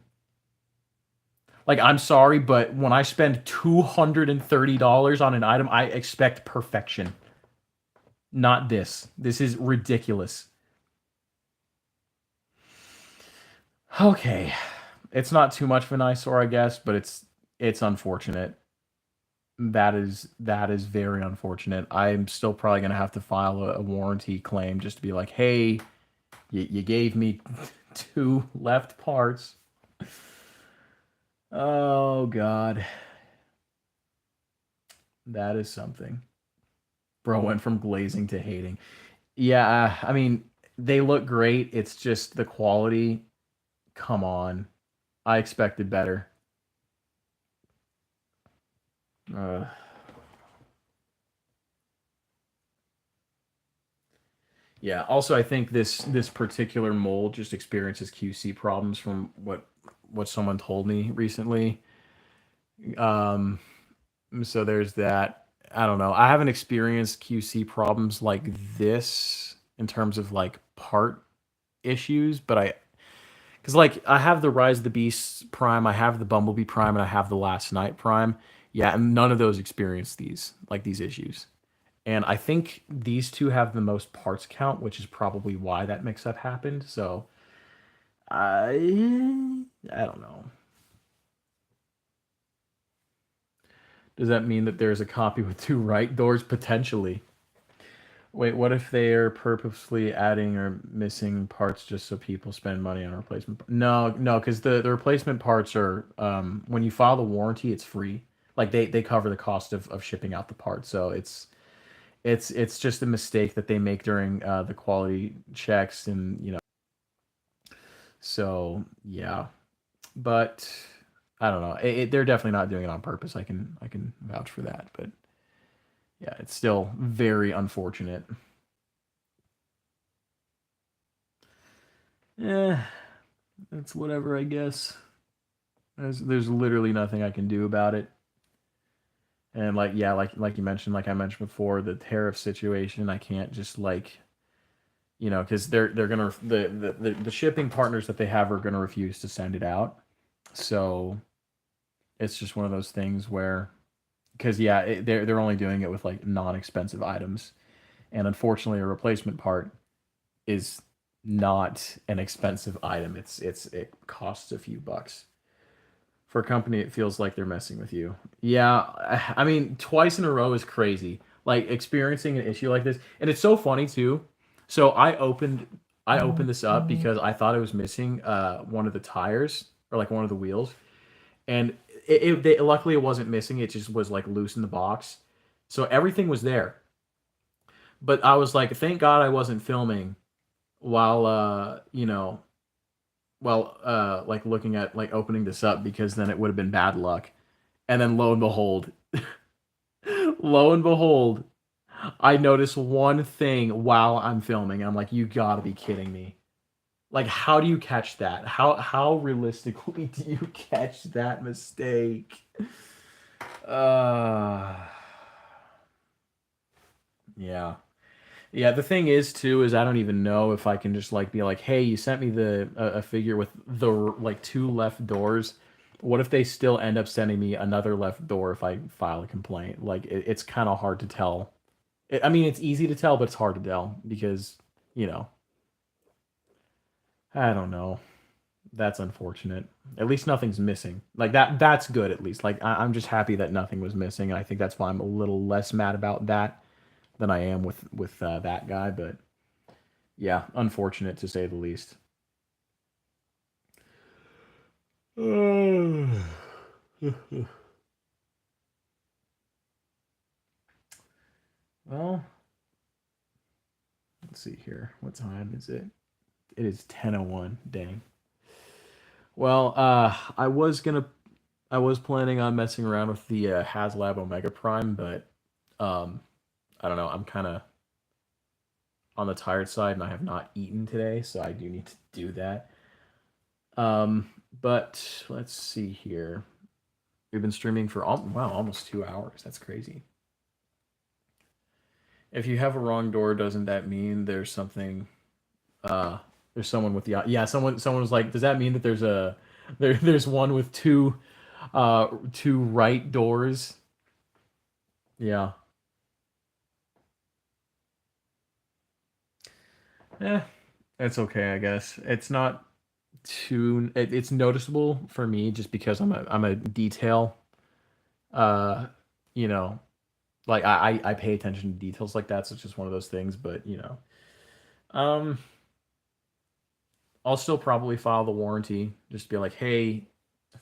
Like, I'm sorry, but when I spend $230 on an item, I expect perfection. Not this. This is ridiculous. Okay. It's not too much of an eyesore, I guess, but it's unfortunate. That is very unfortunate. I'm still probably gonna have to file a warranty claim just to be like, hey, you gave me two left parts. Oh God, that is something. Bro went from glazing to hating. Yeah, I mean, they look great. It's just the quality. Come on, I expected better. Uh, yeah. Also, I think this particular mold just experiences QC problems from what someone told me recently. Um, so there's that. I don't know. I haven't experienced QC problems like this in terms of like part issues, but because like I have the Rise of the Beast Prime, I have the Bumblebee Prime, and I have the Last Night Prime. Yeah, and none of those experience these issues. And I think these two have the most parts count, which is probably why that mix-up happened. So I don't know. Does that mean that there's a copy with two right doors potentially? Wait, what if they are purposely adding or missing parts just so people spend money on replacement? No, no, because the replacement parts are when you file the warranty, it's free. Like they cover the cost of shipping out the part. So it's just a mistake that they make during the quality checks and so yeah. But I don't know. They're definitely not doing it on purpose. I can vouch for that. But yeah, it's still very unfortunate. Yeah, it's whatever, I guess. There's literally nothing I can do about it. And like yeah, like you mentioned, like I mentioned before, the tariff situation, I can't just because they're gonna the shipping partners that they have are gonna refuse to send it out. So it's just one of those things where because yeah, they're only doing it with like non-expensive items, and unfortunately, a replacement part is not an expensive item. It costs a few bucks. For a company, it feels like they're messing with you. Yeah, I mean, twice in a row is crazy. Like experiencing an issue like this, and it's so funny too. So I opened this up because I thought it was missing one of the tires or like one of the wheels, and luckily it wasn't missing. It just was like loose in the box, so everything was there. But I was like, thank God I wasn't filming while like looking at like opening this up because then it would have been bad luck. And then lo and behold, I notice one thing while I'm filming. I'm like, you gotta be kidding me. Like, how do you catch that? How realistically do you catch that mistake? Uh yeah. Yeah, the thing is too is I don't even know if I can just like be like, "Hey, you sent me a figure with the like two left doors. What if they still end up sending me another left door if I file a complaint?" Like it's kind of hard to tell. I mean, it's easy to tell, but it's hard to tell because, you know, I don't know. That's unfortunate. At least nothing's missing. Like that's good at least. Like I'm just happy that nothing was missing. I think that's why I'm a little less mad about that than I am with that guy, but yeah, unfortunate to say the least. Well, let's see here. What time is it? It is 10:01. Dang. Well, I was planning on messing around with the HasLab Omega Prime, but um, I don't know. I'm kind of on the tired side, and I have not eaten today, so I do need to do that. But let's see here. We've been streaming for wow, almost 2 hours. That's crazy. If you have a wrong door, doesn't that mean there's something? Uh, there's someone with the yeah. Someone was like, does that mean that there's one with two right doors? Yeah. Eh, it's okay, I guess. It's not it's noticeable for me just because I'm a detail. Uh, you know, like I pay attention to details like that. So it's just one of those things. But um, I'll still probably file the warranty. Just be like, hey,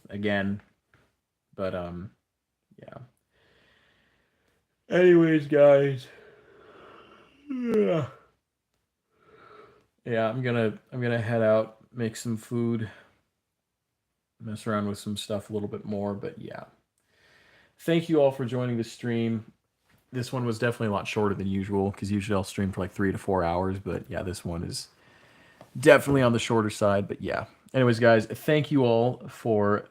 again. But yeah. Anyways, guys. Yeah. Yeah, I'm gonna head out, make some food, mess around with some stuff a little bit more. But yeah, thank you all for joining the stream. This one was definitely a lot shorter than usual because usually I'll stream for like 3 to 4 hours. But yeah, this one is definitely on the shorter side. But yeah. Anyways, guys, thank you all for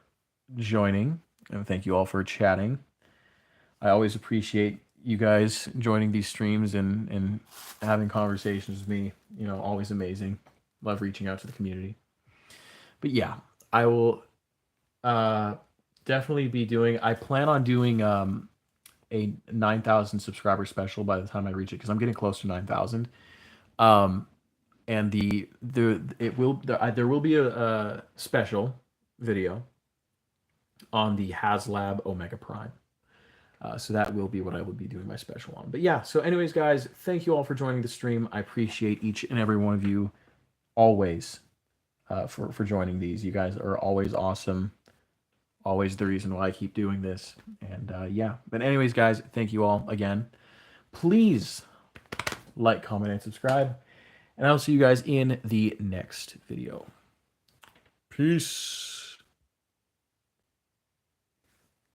joining and thank you all for chatting. I always appreciate you guys joining these streams and having conversations with me. Always amazing. Love reaching out to the community. But yeah, I will uh, definitely be doing. I plan on doing a 9,000 subscriber special by the time I reach it because I'm getting close to 9,000. Um, and there will be a special video on the HasLab Omega Prime. So that will be what I will be doing my special on. But yeah, so anyways, guys, thank you all for joining the stream. I appreciate each and every one of you always for joining these. You guys are always awesome. Always the reason why I keep doing this. And yeah, but anyways, guys, thank you all again. Please like, comment, and subscribe. And I'll see you guys in the next video. Peace.